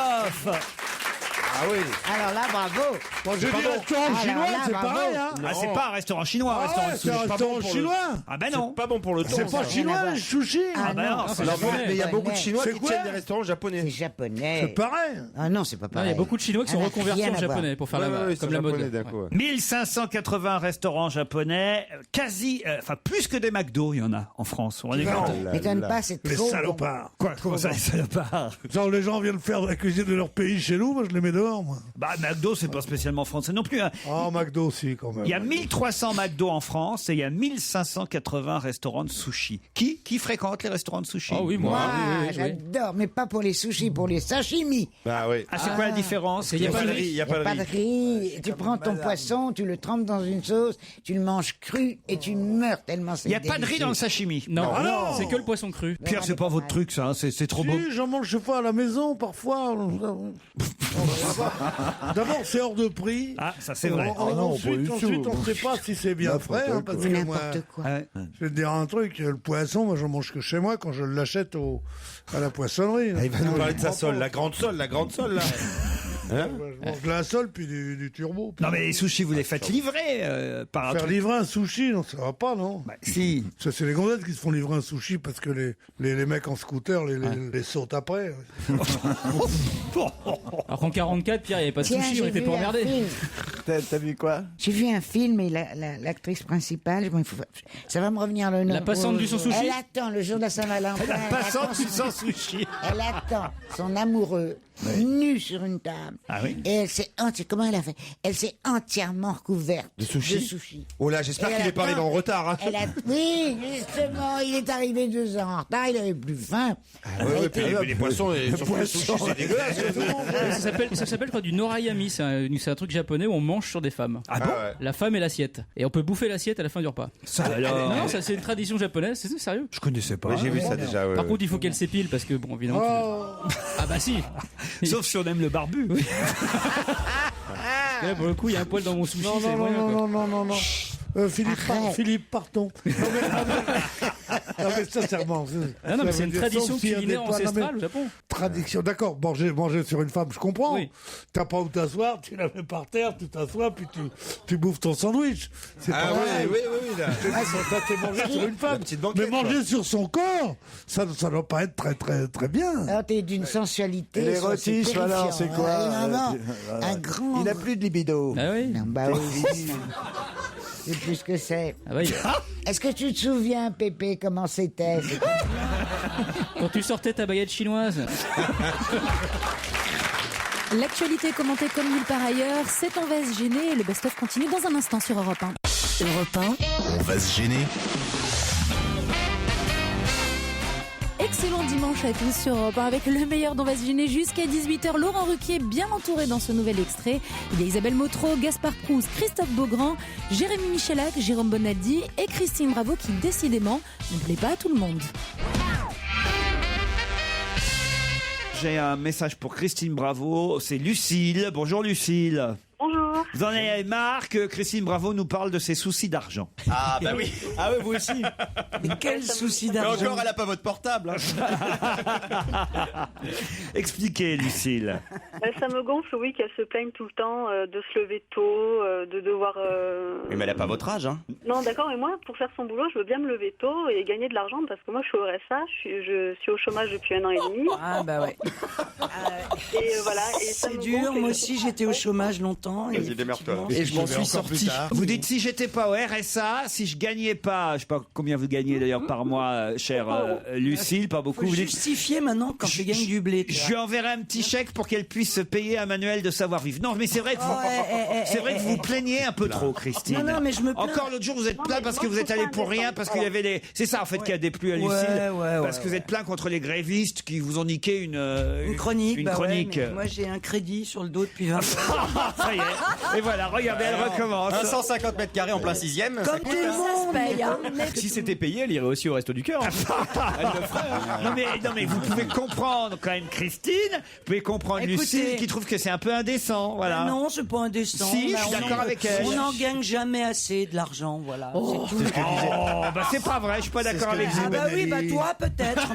Ah oui. Alors là, bravo. Bon, je dis restaurant Alors chinois, là, c'est bravo. pareil, hein. Ah, c'est pas un restaurant chinois, un restaurant de c'est un sushi. restaurant chinois. Ah ben non. Pas bon pour le temps. C'est pas chinois, les sushis. Ah ben non, c'est Non, japonais. mais il y a beaucoup de Chinois C'est qui quoi tiennent des restaurants japonais. C'est japonais. C'est pareil. Ah non, c'est pas Il pareil. y a beaucoup de Chinois qui sont Ah, reconvertis rien en à voir. japonais pour faire comme la mode. d'accord. 1580 restaurants japonais, quasi, enfin plus que des McDo, il y en a en France. On est Non. compte. M'étonne pas, c'est Les trop bon. salopards. Quoi, comment ça, les salopards? Genre, les gens viennent faire de la cuisine de leur pays chez nous, moi je les mets dehors, moi. Bah, McDo, c'est pas spécialement français non plus. Hein. Oh, McDo aussi, quand même. Il y a 1300 McDo en France et il y a 1580 restaurants de sushi. Qui fréquente les restaurants de sushi? Ah oui, Moi, moi. oui, oui. j'adore, mais pas pour les sushis, pour les sashimi. Bah oui. Ah, c'est quoi la différence? Il y a pas de riz, il y a Il n'y a pas de riz. Tu prends ton poisson, tu le trempes dans une sauce, tu le manges cru et tu meurs tellement c'est Il n'y a pas de riz délicieux. dans le sashimi. Non, Ah non. c'est que le poisson cru. Pierre, c'est pas votre truc, ça. Hein. C'est trop beau. Si, j'en mange chaque fois à la maison, parfois. D'abord, c'est hors de prix. Ah, ça c'est vrai. Ensuite, on ne sait pas si c'est bien frais. Hein, parce que moi, N'importe quoi. Ouais. je vais te dire un truc, le poisson, moi, je mange que chez moi quand je l'achète à la poissonnerie. Il va nous parler de sa sole, la grande sole là. Hein Je mange de la sole puis du turbo. Non, mais les sushis, vous les faites livrer par un Faire truc. livrer un sushi, non, ça va pas, non? Bah, si. Ça, c'est les gonzesses qui se font livrer un sushi parce que les mecs en scooter les sautent après. Alors qu'en 44, Pierre, il n'y avait pas de Tiens, sushi, on j'ai était vu pas un emmerdés. film. T'as vu quoi? J'ai vu un film et l'actrice principale, bon, ça va me revenir le nom. La passante du sans sushi. Elle attend le jour de la Saint-Valentin. La elle passante attend du son- sans sushi. Elle attend son amoureux nu sur une table. Ah oui. Et elle s'est comment elle a fait? Elle s'est entièrement recouverte De sushi. Oh là, j'espère Et qu'il elle est pas arrivé attend. en retard. Hein. Oui, justement, il est arrivé 2 ans en retard, il avait plus faim. Ouais, puis les poissons, surtout les sushis, c'est dégueulasse. Ça s'appelle quoi, du norayami, c'est un truc japonais où on mange sur des femmes. Ah bon? ouais. La femme et l'assiette. Et on peut bouffer l'assiette à la fin du repas. Ça alors. Non, ça c'est une tradition japonaise, c'est sérieux. Je connaissais pas. Ouais, j'ai vu ça déjà. Ouais, Par ouais. contre, il faut qu'elle s'épile parce que, bon, évidemment. Ah bah si. Sauf si on aime le barbu. Là, pour le coup, il y a un poil dans mon sushi. Non, c'est non, moyen, quoi. non. Philippe, partons. Non, mais sincèrement. Ah non, mais c'est une tradition s'il y a des culinaire plats- non, mais- ancestrale au Japon. Tradition, d'accord. Manger sur une femme, je comprends. Oui. T'as pas où t'asseoir, tu la mets par terre, tu t'assois, puis tu bouffes ton sandwich. C'est Ah pas pareil. oui, là. Ça, c'est manger sur une femme. petite banquette, Mais manger sur son corps, ça doit pas être très bien. Alors, t'es d'une sensualité. Et l'érotisme, ça, c'est alors, c'est terrifiant. quoi Vraiment, Voilà. un grand. Il n'a plus de libido. Ah oui. Non, bah oui. C'est plus ce que c'est. Ah bah, Est-ce que tu te souviens, Pépé, comment c'était? quand tu sortais ta baguette chinoise. L'actualité commentée comme nulle part ailleurs, c'est On va se gêner et le best-of continue dans un instant sur Europe 1. Europe 1, On va se gêner. Excellent dimanche à tous sur Europe 1 avec le meilleur d'On va se gêner jusqu'à 18h. Laurent Ruquier bien entouré dans ce nouvel extrait. Il y a Isabelle Motro, Gaspard Proust, Christophe Beaugrand, Jérémy Michalak, Jérôme Bonaldi et Christine Bravo qui décidément ne plaît pas à tout le monde. J'ai un message pour Christine Bravo. C'est Lucille. Bonjour Lucille. Bonjour. Vous en avez marre que Christine Bravo nous parle de ses soucis d'argent. Ah bah oui. Ah ouais, vous aussi. Mais quel souci Mais d'argent. encore, elle a pas votre portable. Hein. Expliquez Lucille. Ça me gonfle, oui, qu'elle se plaigne tout le temps de se lever tôt, de devoir... Oui, mais elle a pas votre âge, hein. Non, d'accord, mais moi, pour faire son boulot, je veux bien me lever tôt et gagner de l'argent parce que moi, je suis au RSA, je suis au chômage depuis 1 an et demi. Ah bah ouais. Et voilà. Et ça C'est me dur, gonfle et moi je- aussi j'étais au chômage longtemps. Et Vas-y, démerde-toi. Et je m'en suis sorti. Vous dites si j'étais pas au RSA, si je gagnais pas, je sais pas combien vous gagnez d'ailleurs par mois, chère Lucille, pas beaucoup. Faut Vous dites, justifier maintenant quand je gagne du blé. tu je vois. lui enverrai un petit chèque pour qu'elle puisse se payer un manuel de savoir-vivre. Non, mais c'est vrai que vous, c'est vrai que vous plaignez un peu trop, Christine. Non, non, mais je me plains. Encore l'autre jour, vous êtes Non, plein mais parce moi, que vous je êtes trouve allé ça pour rien, indécent. parce qu'il y avait les. C'est ça en fait qui a déplu à Lucille. Parce que vous êtes plein contre les grévistes qui vous ont niqué Une chronique. Une bah ouais, chronique. mais moi j'ai un crédit sur le dos depuis 20 ans. Ça y est. Et voilà, regardez, elle recommence. 150 mètres carrés en plein 6ème. Comme tout le monde. paye, hein. Si c'était payé, elle irait aussi au Resto du Cœur. Non mais vous pouvez comprendre quand même Christine, vous pouvez comprendre Écoutez, Lucille qui trouve que c'est un peu indécent, voilà. Non, c'est pas indécent. Si, je suis d'accord avec elle. On n'en gagne jamais assez de l'argent, voilà. Oh, c'est tout. bah c'est pas vrai, je suis pas d'accord avec vous. Ah bah oui, bah toi peut-être,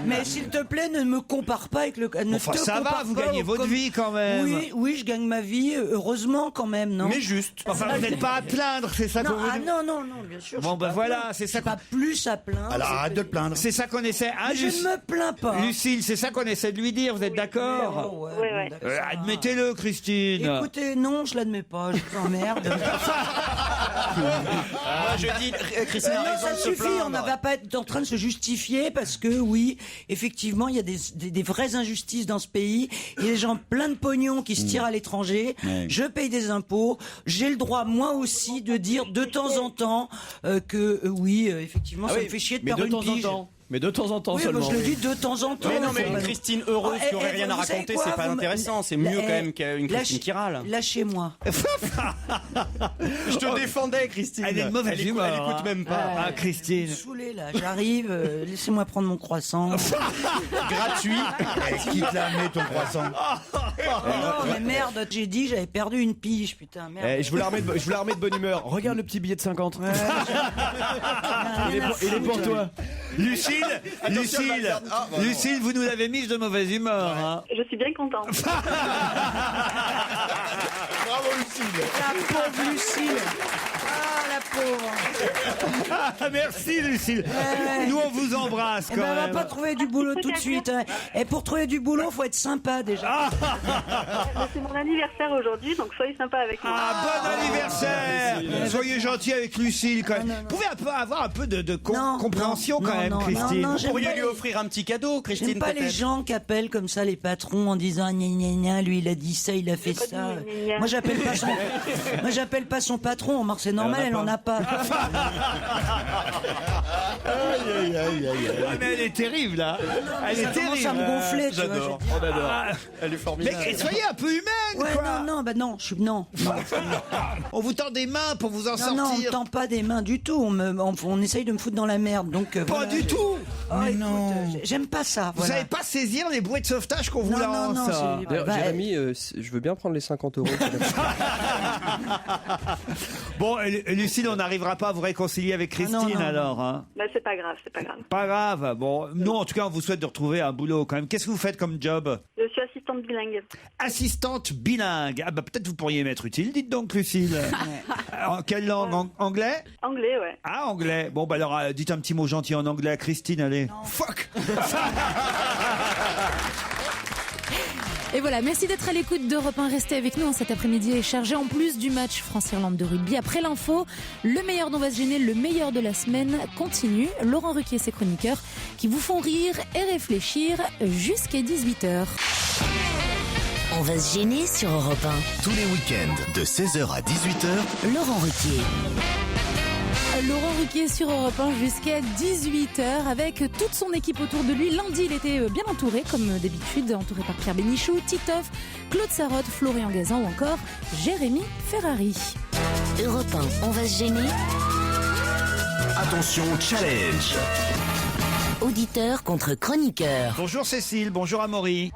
mais s'il te plaît, ne me compare pas avec le. Enfin, ça va, vous gagnez votre vie quand même. Oui, je gagne ma vie, heureusement quand même, non. Mais juste. Enfin, vous n'êtes pas à plaindre, c'est ça qu'on vous dit. Non, bien sûr. Bon, bah voilà, c'est ça. Pas plus à plaindre. Alors arrête de te plaindre. C'est ça qu'on essaie. Mais je ne me plains pas. Lucille, c'est ça qu'on essaie de lui dire, vous êtes d'accord? Ouais. Admettez-le, Christine. Écoutez, non, je l'admets pas, je vous emmerde. Je dis, Christine a raison ça de se suffit, plaindre. on ne va pas être en train de se justifier parce que oui, effectivement, il y a des vraies injustices dans ce pays. Il y a des gens plein de pognon qui se tirent à l'étranger. Ouais. Je paye des impôts. J'ai le droit, moi aussi, de dire de temps en temps que oui, effectivement, ça me fait chier de perdre une pige. Mais de temps en temps Oui, seulement. moi, je le dis de temps en temps. Mais non, mais Faut pas- Christine heureuse qui aurait rien à vous savez raconter, quoi, c'est pas vous me- intéressant. C'est mieux quand même qu'une Christine qui râle. Lâchez-moi. Je te défendais, Christine. Elle est de mauvaise humeur. Elle écoute même pas. Ah, Christine. Saoulé là, j'arrive. Laissez-moi prendre mon croissant. Gratuit. Qui te l'a amené ton croissant? Non, mais merde, j'ai dit j'avais perdu une pige, putain, merde. Je vous la remets de bonne humeur. Regarde le petit billet de 50. Il est pour toi. Lucille, vous nous l'avez mise de mauvaise humeur. Hein. Je suis bien contente. Bravo Lucille. La pauvre Lucille. Ah, la pauvre. Ah, merci, Lucille. Nous, on vous embrasse quand Eh ben, on va même. pas trouver du boulot tout de suite. Hein. Et pour trouver du boulot, faut être sympa déjà. C'est mon anniversaire aujourd'hui, donc soyez sympa avec moi. Ah, bon anniversaire. Soyez gentil avec Lucille quand même. Vous pouvez avoir un peu de compréhension quand même, Christine. Vous pourriez lui offrir un petit cadeau, Christine. J'aime pas les peut-être. gens qui appellent comme ça les patrons en disant gna gna gna, lui il a dit ça, il a fait ça. Moi j'appelle pas son patron, remarque c'est normal, elle en a pas. Ah, mais elle est terrible là. Elle est Ça commence terrible. à me gonfler, tu vois. J'adore, je veux dire. on adore. Ah. Elle est formidable. Mais soyez un peu humaine, Ouais, quoi. non, non. On vous tend des mains pour vous en Non, on me sortir. tend pas des mains du tout. On essaye de me foutre dans la merde. Donc, Pas voilà. du tout. Oh, écoute, j'aime pas ça. Vous Voilà. savez pas saisir les bouées de sauvetage qu'on vous Non, lance. non, c'est- D'ailleurs, Bah, Jérémy, je veux bien prendre les 50 €. Bon, Lucille, on n'arrivera pas à vous réconcilier avec Christine non. alors. Hein. Bah, c'est pas grave, c'est pas grave. Pas grave. Bon, nous, en tout cas, on vous souhaite de retrouver un boulot quand même. Qu'est-ce que vous faites comme job? Je suis assistante bilingue. Assistante bilingue. Ah bah peut-être vous pourriez m'être utile. Dites donc, Lucille. En quelle langue? Anglais? Anglais, ouais. Ah, anglais. Bon, bah alors, dites un petit mot gentil en anglais à Christine, allez. Fuck. Et voilà, merci d'être à l'écoute d'Europe 1. Restez avec nous. Cet après-midi est chargé en plus du match France-Irlande de rugby. Après l'info, le meilleur d'On va se gêner, le meilleur de la semaine continue. Laurent Ruquier et ses chroniqueurs qui vous font rire et réfléchir jusqu'à 18h. On va se gêner sur Europe Tous les week-ends de 16h à 18h. 1. Laurent Ruquier. Laurent Ruquier sur Europe 1 jusqu'à 18h avec toute son équipe autour de lui. Lundi, il était bien entouré, comme d'habitude, entouré par Pierre Bénichou, Titoff, Claude Sarraute, Florian Gazan ou encore Jérémy Ferrari. Europe 1, on va se gêner. Attention, challenge. Auditeur contre chroniqueur. Bonjour Cécile, bonjour Amaury.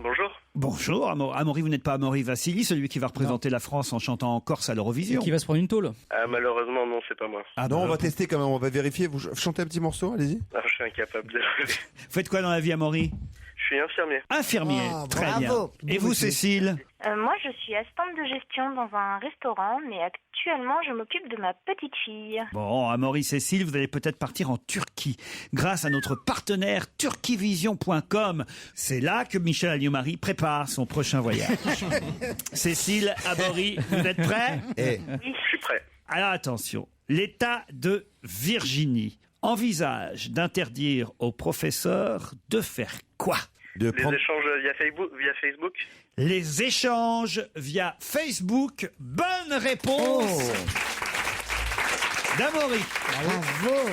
Bonjour. Bonjour Amaury, vous n'êtes pas Amaury Vassili, celui qui va représenter la France en chantant en Corse à l'Eurovision. Qui va se prendre une tôle. Malheureusement, non, c'est pas moi. Ah Non, bah, on va tester quand même, on va vérifier. Vous chantez un petit morceau, allez-y. Ah, je suis incapable, désolé. Vous faites quoi dans la vie Amaury? Je suis infirmier. Infirmier, Ah, très bravo. bien. Et vous Cécile? Moi, je suis assistante de gestion dans un restaurant, mais actuellement, je m'occupe de ma petite fille. Bon, Amaury, Cécile, vous allez peut-être partir en Turquie grâce à notre partenaire turquivision.com. C'est là que Michel Alliot-Marie prépare son prochain voyage. Cécile, Amaury, vous êtes prêts? Oui, je suis prêt. Alors attention, l'État de Virginie envisage d'interdire aux professeurs de faire quoi? Les échanges via Facebook. Les échanges via Facebook. Bonne réponse d'Amaury. Bravo.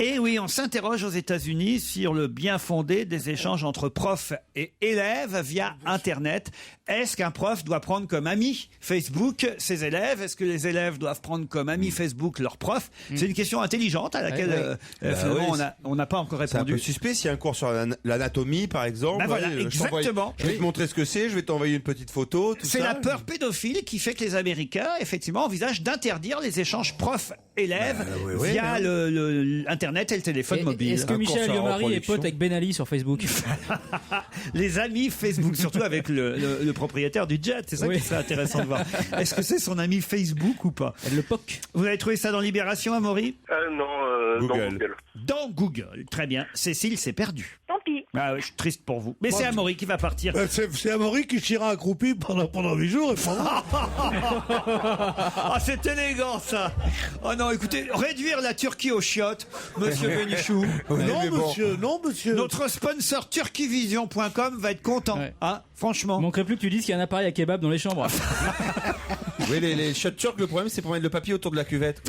Et oui, on s'interroge aux États-Unis sur le bien fondé des échanges entre profs et élèves via Internet. Est-ce qu'un prof doit prendre comme ami Facebook ses élèves? Est-ce que les élèves doivent prendre comme ami Facebook leurs profs? C'est une question intelligente à laquelle finalement on n'a pas encore C'est un répondu. peu suspect s'il y a un cours sur l'anatomie, par exemple. Ben voilà, je t'envoie- exactement. Je vais te montrer ce que c'est, je vais t'envoyer une petite photo. tout C'est ça. la peur pédophile qui fait que les Américains, effectivement, envisagent d'interdire les échanges profs-élèves via le Internet et le téléphone mobile. Est-ce que Michel Alliot-Marie est pote avec Ben Ali sur Facebook? Les amis Facebook, surtout avec le propriétaire du jet, c'est ça qui serait intéressant de voir. Est-ce que c'est son ami Facebook ou pas? Le POC. Vous avez trouvé ça dans Libération, Amaury? Non, dans Google. Dans Google, très bien. Cécile s'est perdue. Tant pis. Ah ouais, je suis triste pour vous. Mais c'est Amaury qui va partir. C'est Amaury qui chira accroupi pendant 8 jours. Et Ah, c'est élégant ça. Oh non, écoutez, réduire la Turquie aux chiottes, monsieur Bénichou. Non, monsieur. Notre sponsor turquivision.com va être content, hein, franchement. Manquerait plus que tu dises qu'il y a un appareil à kebab dans les chambres. Oui, les shots turcs, le problème c'est pour mettre le papier autour de la cuvette.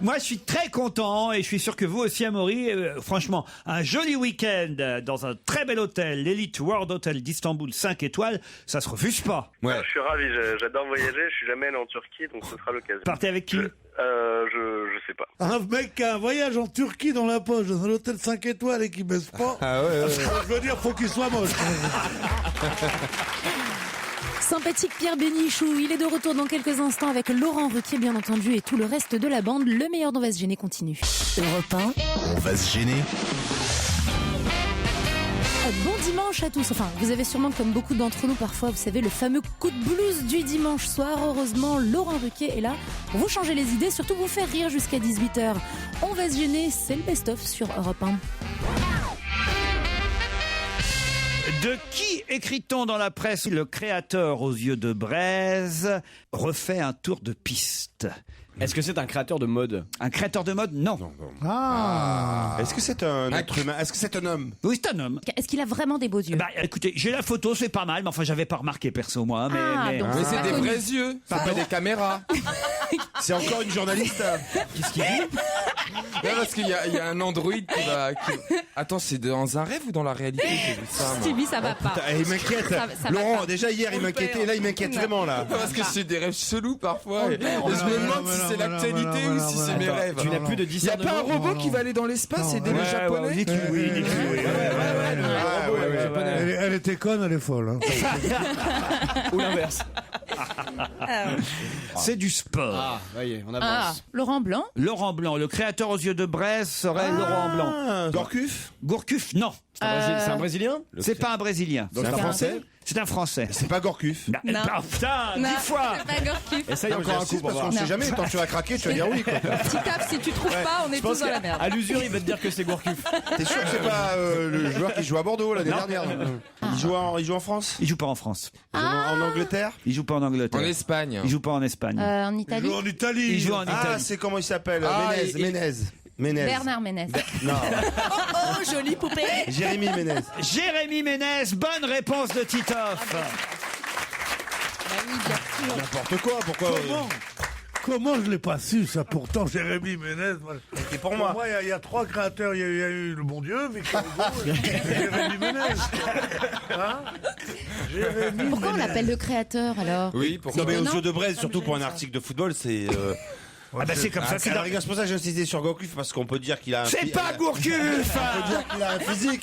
Moi, je suis très content et je suis sûr que vous aussi, Amaury. Franchement, un joli week-end dans un très bel hôtel, l'Elite World Hotel d'Istanbul 5 étoiles, ça se refuse pas. Je suis ravi, j'adore voyager, je suis jamais allé en Turquie, donc ce sera l'occasion. Partez avec qui? Je sais pas. Un mec qui a un voyage en Turquie dans la poche, dans un hôtel 5 étoiles et qui baisse pas. Je veux dire, faut qu'il soit moche. Sympathique Pierre Bénichou, il est de retour dans quelques instants avec Laurent Ruquier bien entendu et tout le reste de la bande. Le meilleur d'On va se gêner continue. Europe 1. On va se gêner. Bon dimanche à tous. Enfin, vous avez sûrement, comme beaucoup d'entre nous parfois, vous savez, le fameux coup de blues du dimanche soir. Heureusement, Laurent Ruquier est là pour vous changer les idées, surtout vous faire rire jusqu'à 18h. On va se gêner, c'est le best-of sur Europe 1. De qui écrit-on dans la presse? Le créateur aux yeux de braise refait un tour de piste. Est-ce que c'est un créateur de mode? Un créateur de mode? Non. Est-ce que c'est un être humain? Est-ce que c'est un homme? Oui, c'est un homme. Est-ce qu'il a vraiment des beaux yeux? Bah écoutez, j'ai la photo, c'est pas mal, mais enfin j'avais pas remarqué perso moi. Mais Mais c'est des vrais yeux, c'est pas des caméras. C'est encore une journaliste. Qu'est-ce qu'il dit? Non, parce qu'il y a un Android qui va. Attends, c'est dans un rêve ou dans la réalité? J'ai vu ça, moi. Stevie, ça va pas. Putain, il m'inquiète. Ça va Laurent, pas. déjà hier il m'inquiétait, là il m'inquiète vraiment là. Parce que j'ai des rêves chelous parfois. Et je me demande si c'est l'actualité ou si c'est mes rêves. Tu n'as plus de Il n'y a discernement. pas un robot qui va aller dans l'espace et aider les Japonais? Dites oui. Elle était conne, elle est folle. Hein. Ou l'inverse. C'est du sport. Ah, voyez, on Ah, avance. Laurent Blanc. Laurent Blanc, le créateur aux yeux de braise serait Laurent Blanc. Gourcuff? Gourcuff, non. C'est un Brésilien? C'est pas un Brésilien. Donc c'est un Français? C'est un Français. C'est pas Gourcuff. Non. Ah, putain, 10 fois. C'est pas Gorky. Essaye encore un coup pour parce qu'on voir. sait jamais, tant que tu vas craquer, tu vas dire oui quoi. Petit taf, si tu trouves pas, on est Je pense tous dans la qu'à merde. à l'usure, il va te dire que c'est Gourcuff. T'es sûr que c'est pas le joueur qui joue à Bordeaux l'année dernière? Il joue en France? Il joue pas en France. Il joue en Angleterre? Il joue pas en Angleterre. En Espagne. Il joue pas en Espagne. En Il Italie. joue en Italie. Il joue en Italie. Ah, c'est comment il s'appelle? Ménez. Bernard Ménez. Non, Oh, jolie poupée. Jérémy Ménez. Jérémy Ménez, bonne réponse de Titoff. N'importe quoi, pourquoi? Comment je l'ai pas su ça? Pourtant, Jérémy Ménez. Et pour moi. il y a 3 créateurs. Il y a eu le bon Dieu, Victor Hugo, et Jérémy Ménez. Hein? Jérémy Pourquoi on Ménez. l'appelle le créateur alors? Oui, pourquoi? Non mais aux étonnant. yeux de braise, surtout pour un article de football, c'est. Ah bah c'est comme ça. C'est pour ça que j'ai insisté sur Gourcuff parce qu'on peut dire qu'il a un. C'est pas Gourcuff. On peut dire qu'il a un physique.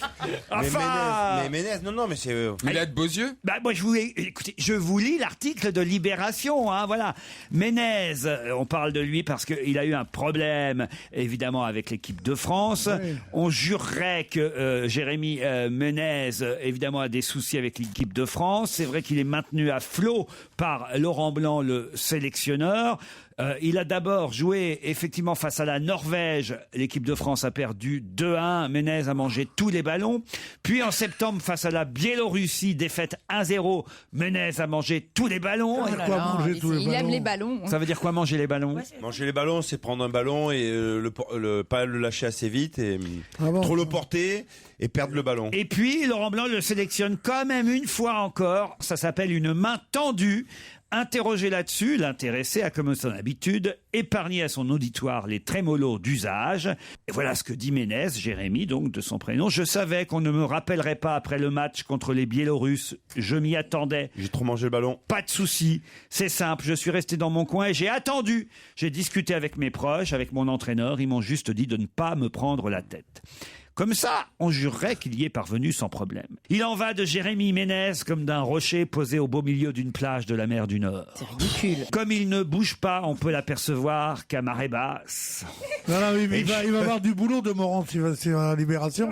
Enfin. Mais Ménez, non, mais c'est. Il a de beaux yeux? Bah moi écoutez, je vous lis l'article de Libération, hein, voilà. Ménez, on parle de lui parce qu'il a eu un problème, évidemment, avec l'équipe de France. Oui. On jurerait que Jérémy Ménez, évidemment, a des soucis avec l'équipe de France. C'est vrai qu'il est maintenu à flot par Laurent Blanc, le sélectionneur. Il a d'abord joué effectivement face à la Norvège. L'équipe de France a perdu 2-1. Ménez a mangé tous les ballons. Puis en septembre, face à la Biélorussie, défaite 1-0. Ménez a mangé tous les ballons. Il aime les ballons. Ça veut dire quoi, manger les ballons? Manger les ballons, c'est prendre un ballon et pas le lâcher assez vite et trop le porter et perdre le ballon. Et puis, Laurent Blanc le sélectionne quand même une fois encore. Ça s'appelle une main tendue. Interrogé là-dessus, l'intéressé a comme son habitude épargné à son auditoire les trémolos d'usage. Et voilà ce que dit Ménez, Jérémy donc de son prénom. Je savais qu'on ne me rappellerait pas après le match contre les Biélorusses. Je m'y attendais. J'ai trop mangé le ballon. Pas de souci. C'est simple. Je suis resté dans mon coin et j'ai attendu. J'ai discuté avec mes proches, avec mon entraîneur. Ils m'ont juste dit de ne pas me prendre la tête. Comme ça, on jurerait qu'il y est parvenu sans problème. Il en va de Jérémy Ménez comme d'un rocher posé au beau milieu d'une plage de la mer du Nord. C'est ridicule. Comme il ne bouge pas, on peut l'apercevoir qu'à marée basse. Non, mais il va avoir du boulot de Morand s'il va à la Libération.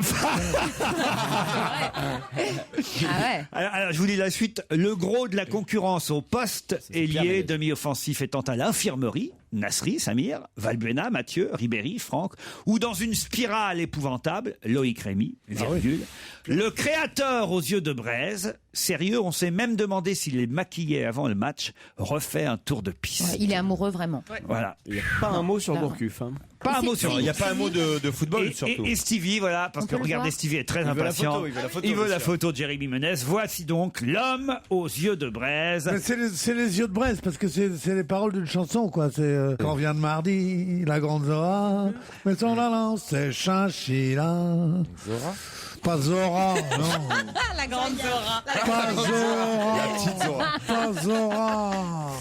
Alors, je vous dis la suite. Le gros de la concurrence au poste ailier demi-offensif étant à l'infirmerie. Nasri, Samir, Valbuena, Mathieu, Ribéry, Franck, ou dans une spirale épouvantable, Loïc Rémy, virgule. Le créateur aux yeux de braise, sérieux, on s'est même demandé s'il est maquillé avant le match, refait un tour de piste. Ouais, il est amoureux vraiment. Voilà. Il n'y a pas un mot sur le Gourcuff. Hein. Pas un mot sur Il n'y a pas un mot de football, et, surtout. Et Stevie, voilà, parce On que peut le regardez, voir. Stevie est très Il veut la impatient. photo, Il veut la photo de Jérémy Ménez. Voici donc l'homme aux yeux de braise. Mais c'est les yeux de braise, parce que c'est les paroles d'une chanson, quoi. C'est quand vient de mardi, la grande Zora, mais son lance, c'est Chinchilla. Zora Pas Zora, non. La grande Zora. Pas Zora. La petite Zora. Pas Zora.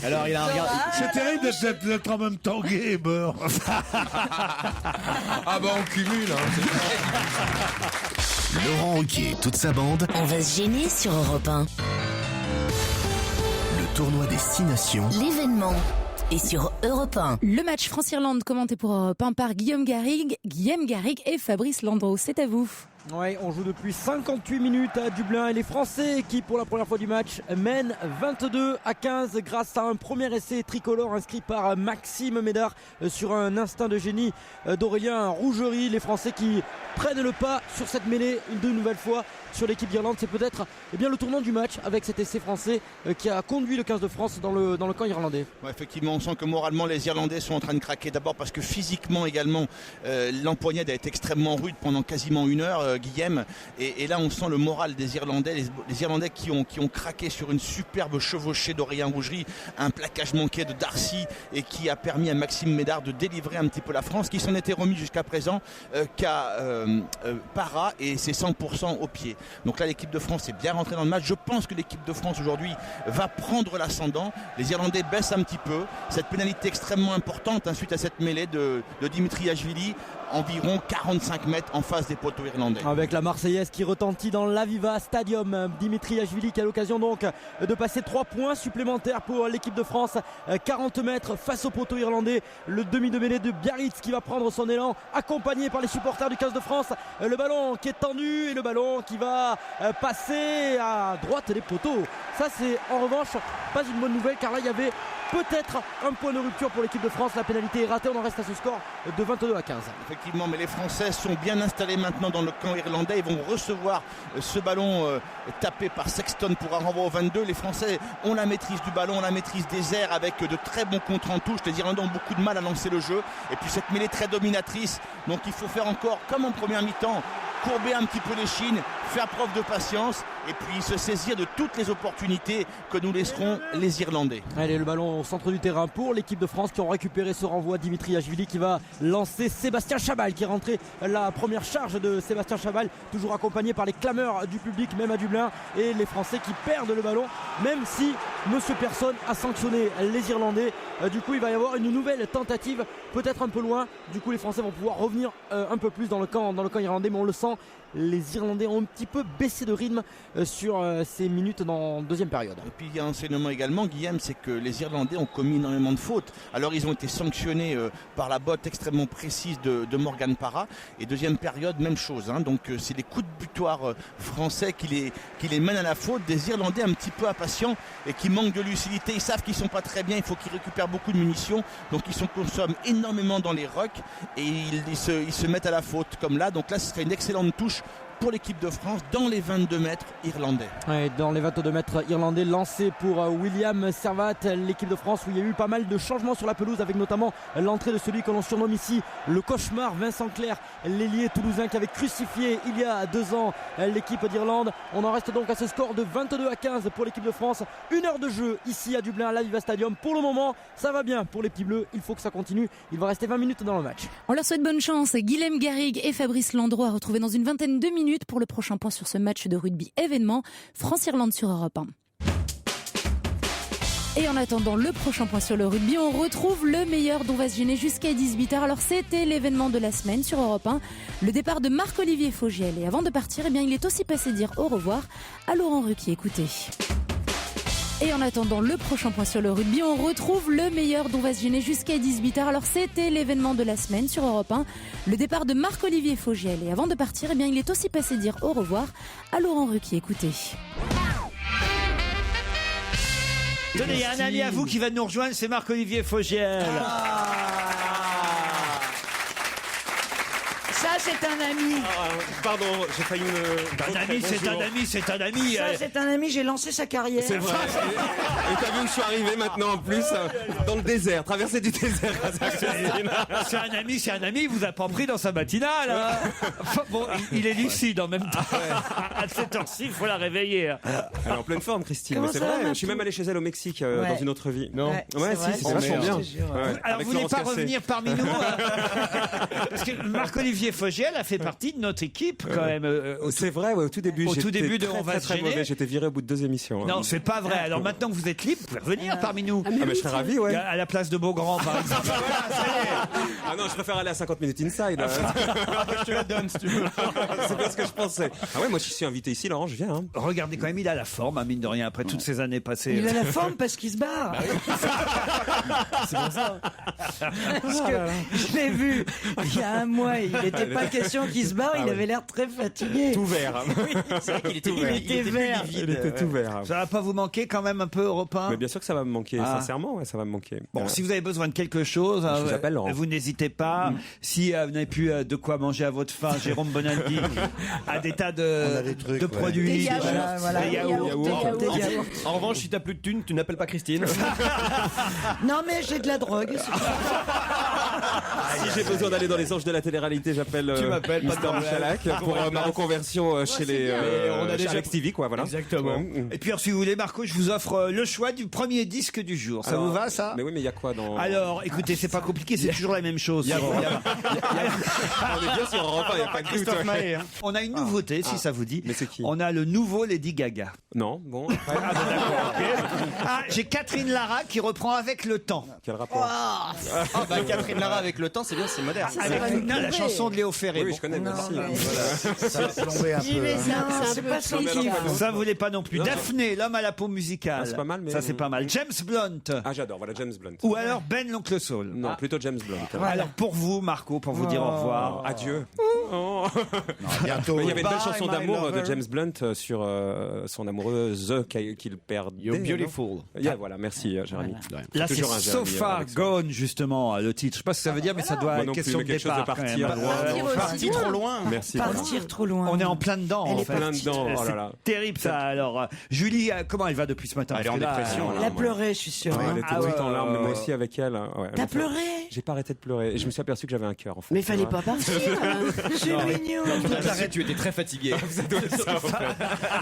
Alors, il a regardé. C'est terrible d'être en même temps gay et beurre. Ah bah on cumule. Laurent Ruquier et toute sa bande. On va se gêner sur Europe 1. Le tournoi des 6 nations. L'événement est sur Europe 1. Le match France-Irlande commenté pour Europe 1 par Guillaume Garrigue et Fabrice Landreau. C'est à vous. Ouais, on joue depuis 58 minutes à Dublin et les Français qui pour la première fois du match mènent 22-15 grâce à un premier essai tricolore inscrit par Maxime Médard sur un instinct de génie d'Aurélien Rougerie. Les Français qui prennent le pas sur cette mêlée de nouvelle fois sur l'équipe d'Irlande. C'est peut-être le tournant du match avec cet essai français qui a conduit le 15 de France dans le camp irlandais. Ouais, effectivement, on sent que moralement les Irlandais sont en train de craquer. D'abord parce que physiquement également l'empoignade a été extrêmement rude pendant quasiment une heure. Guillaume, et là on sent le moral des Irlandais, les Irlandais qui ont craqué sur une superbe chevauchée d'Aurélien Rougerie, un plaquage manqué de Darcy et qui a permis à Maxime Médard de délivrer un petit peu la France, qui s'en était remis jusqu'à présent qu'à Para et c'est 100% au pied. Donc là l'équipe de France est bien rentrée dans le match. Je pense que l'équipe de France aujourd'hui va prendre l'ascendant. Les Irlandais baissent un petit peu. Cette pénalité extrêmement importante suite à cette mêlée de Dimitriashvili, environ 45 mètres en face des poteaux irlandais. Avec la Marseillaise qui retentit dans l'Aviva Stadium. Dimitriashvili qui a l'occasion donc de passer 3 points supplémentaires pour l'équipe de France. 40 mètres face au poteau irlandais. Le demi de mêlée de Biarritz qui va prendre son élan, accompagné par les supporters du 15 de France. Le ballon qui est tendu et le ballon qui va passer à droite des poteaux. Ça c'est en revanche pas une bonne nouvelle car là il y avait peut-être un point de rupture pour l'équipe de France. La pénalité est ratée, on en reste à ce score de 22-15. Effectivement, mais les Français sont bien installés maintenant dans le camp irlandais. Ils vont recevoir ce ballon tapé par Sexton pour un renvoi au 22. Les Français ont la maîtrise du ballon, la maîtrise des airs avec de très bons contres en touche. Les Irlandais ont beaucoup de mal à lancer le jeu. Et puis cette mêlée très dominatrice. Donc il faut faire encore comme en première mi-temps, courber un petit peu les chines, faire preuve de patience et puis se saisir de toutes les opportunités que nous laisseront les Irlandais. Allez, le ballon au centre du terrain pour l'équipe de France qui ont récupéré ce renvoi. Dimitriashvili qui va lancer Sébastien Chabal qui est rentré la première charge de Sébastien Chabal, toujours accompagné par les clameurs du public même à Dublin, et les Français qui perdent le ballon même si Monsieur Personne a sanctionné les Irlandais. Du coup il va y avoir une nouvelle tentative, peut-être un peu loin. Du coup les Français vont pouvoir revenir un peu plus dans le camp irlandais, mais on le sent, les Irlandais ont un petit peu baissé de rythme sur ces minutes dans deuxième période. Et puis il y a un enseignement également, Guillaume, c'est que les Irlandais ont commis énormément de fautes. Alors ils ont été sanctionnés par la botte extrêmement précise de Morgan Parra. Et deuxième période, même chose. Donc c'est les coups de butoir français qui les mènent à la faute. Des Irlandais un petit peu impatients et qui manquent de lucidité. Ils savent qu'ils sont pas très bien, il faut qu'ils récupèrent beaucoup de munitions. Donc ils consomment énormément dans les rucks et ils se mettent à la faute comme là. Donc là ce serait une excellente touche pour l'équipe de France dans les 22 mètres irlandais. Ouais, dans les 22 mètres irlandais, lancé pour William Servat, l'équipe de France où il y a eu pas mal de changements sur la pelouse, avec notamment l'entrée de celui que l'on surnomme ici le cauchemar, Vincent Clerc, l'ailier toulousain qui avait crucifié il y a 2 ans l'équipe d'Irlande. On en reste donc à ce score de 22-15 pour l'équipe de France. 1 heure de jeu ici à Dublin, à l'Aviva Stadium. Pour le moment, ça va bien pour les petits bleus. Il faut que ça continue. Il va rester 20 minutes dans le match. On leur souhaite bonne chance. Guilhem Garrigue et Fabrice Landreau à retrouver dans une vingtaine de minutes pour le prochain point sur ce match de rugby événement France-Irlande sur Europe 1. Et en attendant le prochain point sur le rugby, on retrouve le meilleur dont va se gêner jusqu'à 18h. Alors c'était l'événement de la semaine sur Europe 1, le départ de Marc-Olivier Fogiel. Et avant de partir, eh bien, il est aussi passé dire au revoir à Laurent Ruquier. Écoutez. Et en attendant le prochain point sur le rugby, on retrouve le meilleur dont va se gêner jusqu'à 18h. Alors c'était l'événement de la semaine sur Europe 1, le départ de Marc-Olivier Fogiel. Et avant de partir, eh bien, il est aussi passé dire au revoir à Laurent Ruquier. Écoutez. Tenez, il y a un ami à vous qui va nous rejoindre, c'est Marc-Olivier Fogiel. Ça, c'est un ami. Pardon, j'ai failli me... Un ami, c'est un ami, c'est un ami. Ça, c'est un ami, j'ai lancé sa carrière. C'est vrai. Et t'as vu où je suis arrivé maintenant en plus dans le désert, traversée du désert. C'est un ami, il vous a pas pris dans sa matinale. Hein. Enfin, bon, il est lucide en même temps. À cette heure-ci, il faut la réveiller. Elle est en pleine forme, Christine. Comment Mais c'est ça va, vrai, je Marc? suis même allé chez elle au Mexique Ouais. dans une autre vie. Non. Ouais, si, c'est vachement bien. Alors, Avec vous voulez Florence pas Cassé. revenir parmi nous parce que Marc-Olivier Fogiel a fait partie de notre équipe quand même. C'est vrai, ouais, au tout début. Au tout j'étais début de très, On va très, se très gêner. mauvais. J'étais viré au bout de 2 émissions. Non, c'est pas vrai. Alors maintenant que vous êtes libre, vous pouvez revenir parmi nous. Ah, mais je serais ravi, ouais. À la place de Beaugrand, par exemple. Ah non, je préfère aller à 50 minutes inside. Je te la donne si tu veux. C'est pas ce que je pensais. Ah ouais, moi je suis invité ici, Laurent, je viens. Hein. Regardez quand même, il a la forme, hein, mine de rien, après toutes ces années passées. Il a la forme parce qu'il se barre. C'est pour ça. Parce que je l'ai vu il y a un mois, il n'était pas question qu'il se barre, il avait l'air très fatigué. Tout vert. Oui, c'est vrai qu'il était vert. Il était vert. Il était tout vert. Ça va pas vous manquer quand même un peu, Europe 1 Mais bien sûr que ça va me manquer, sincèrement, ouais, ça va me manquer. Bon, si vous avez besoin de quelque chose, Je vous appelle, Laurent. vous n'hésitez pas. Si vous n'avez plus de quoi manger à votre faim, Jérôme Bonaldi a des tas de produits. Des yaourts, déjà. voilà. Des yaourts. Des yaourts. En revanche, si t'as plus de thunes, tu n'appelles pas Christine. Non, mais j'ai de la drogue. Si j'ai besoin d'aller dans les anges de la télé-réalité, j'appelle Tu m'appelles, pas de Mister problème. Michalak pour ma reconversion chez les on a chez déjà Alex TV, quoi, voilà. Exactement. Ouais. Et puis, si vous voulez, Marco, je vous offre le choix du premier disque du jour. Ça Alors, vous va, ça Mais oui, mais il y a quoi dans... Alors, écoutez, c'est pas compliqué, c'est toujours la même chose. On est bien sur Europe 1, il n'y a pas de doute. Christophe Maé, hein. On a une nouveauté, si ça vous dit. Mais c'est qui? On a le nouveau Lady Gaga. Non, bon. Après, J'ai Catherine Lara qui reprend Avec le temps. quel rapport? Catherine Lara avec le temps, c'est bien, c'est moderne. Non, la chanson de Léo Ferré. Oui, Bon. je connais, merci. Ça va plomber un peu. C'est pas son kiff. Ça vous voulez pas non plus. Daphné, l'homme à la peau musicale. Ah, c'est pas mal, mais- Ça, c'est pas mal. James Blunt. Ah, j'adore, voilà, James Blunt. Ou alors Ben l'oncle Saul. Non, plutôt James Blunt. Alors pour vous, Marco, pour vous dire au revoir. Adieu. Bientôt. Il y avait une belle Bye, chanson my d'amour de lover. James Blunt sur son amoureuse qu'il perdait. You're beautiful. Yeah, voilà, merci Jérémy. Là, c'est Toujours un So Jérémy, Far avec ça. Gone, justement, le titre. Je sais pas ce que ça veut dire, mais ça doit Moi être non plus, question mais de quelque chose de départ. quand partir même. loin. Parti trop loin. Merci. Partir trop loin. On est en plein dedans, Elle en est fait. Plein dedans, oh là là. C'est terrible, ça. Alors, Julie, comment elle va depuis ce matin? Elle est en Parce que là, dépression, là. Elle a pleuré, je suis sûre. Elle était Ah tout ouais, en larmes, ouais, moi ouais. aussi avec elle. Ouais, T'as elle fait- pleuré? J'ai pas arrêté de pleurer et je me suis aperçu que j'avais un cœur en fait. Mais fallait pas partir. C'est mignon. Tu étais très fatigué.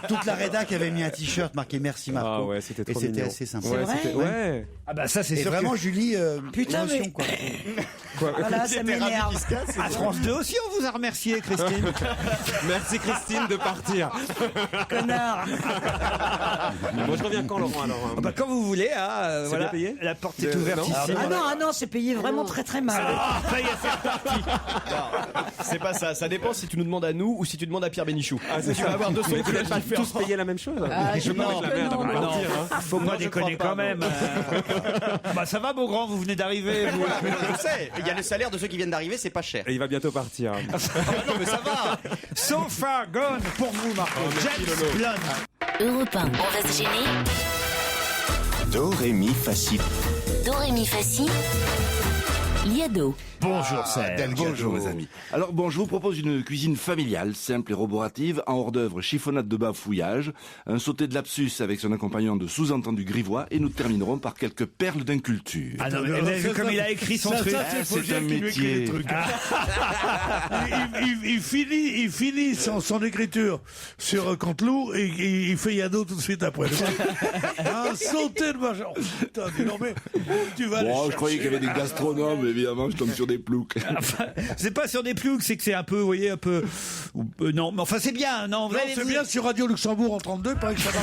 Toute la rédac avait mis un t-shirt marqué merci Marco. Ah ouais, c'était Et trop c'était mignon. assez sympa. Ouais, vrai c'était- ouais. Ah bah ça, c'est Et sûr vraiment, que... Julie, Putain, émotion, mais- quoi. Voilà, ça m'énerve. À France 2 aussi, on vous a remercié, Christine. Merci Christine de partir. Connard. Bon, je reviens quand Laurent alors Ah bah, quand vous voulez, C'est voilà, bien payé la porte est Non. ouverte ici. Ah non, c'est payé vraiment très très mal. Ah, ça y est, c'est reparti. C'est pas ça, ça dépend si tu nous demandes à nous ou si tu demandes à Pierre Bénichou. c'est Tu ça. vas avoir 200 Mais vous n'êtes pas différents. tous payés la même chose. Ah, Je peux pas non, mettre la merde avant de non, partir. hein. Faut pas déconner quand même. Bah ça va, Beaugrand, vous venez d'arriver. vous. Je sais, il y a le salaire de ceux qui viennent d'arriver, c'est pas cher. Et il va bientôt partir. Non mais ça va. So Far Gone pour vous, Marco. James Blunt. Europe 1. On va se gêner. Do, ré, mi, fa, si. Do, ré, mi, fa, si. Liado. Bonjour Serge. Delgado, Bonjour mes amis. Alors bon, je vous propose une cuisine familiale, simple et roborative, en hors d'œuvre chiffonnade de bafouillage, un sauté de lapsus avec son accompagnant de sous-entendus grivois, et nous terminerons par quelques perles d'inculture. Ah non, mais vous avez vu comme il a écrit son truc. C'est un métier. Il finit son écriture sur Canteloup et il fait Yado tout de suite après. Un sauté de machin. Oh, putain, dis non mais tu vas Bon, je croyais qu'il y avait des gastronomes, évidemment, je tombe sur des ploucs. Enfin, c'est pas sur des ploucs, c'est que c'est un peu, vous voyez, un peu. Non, mais enfin, c'est bien. Non, c'est bien sur Radio Luxembourg en 32, pareil que ça va.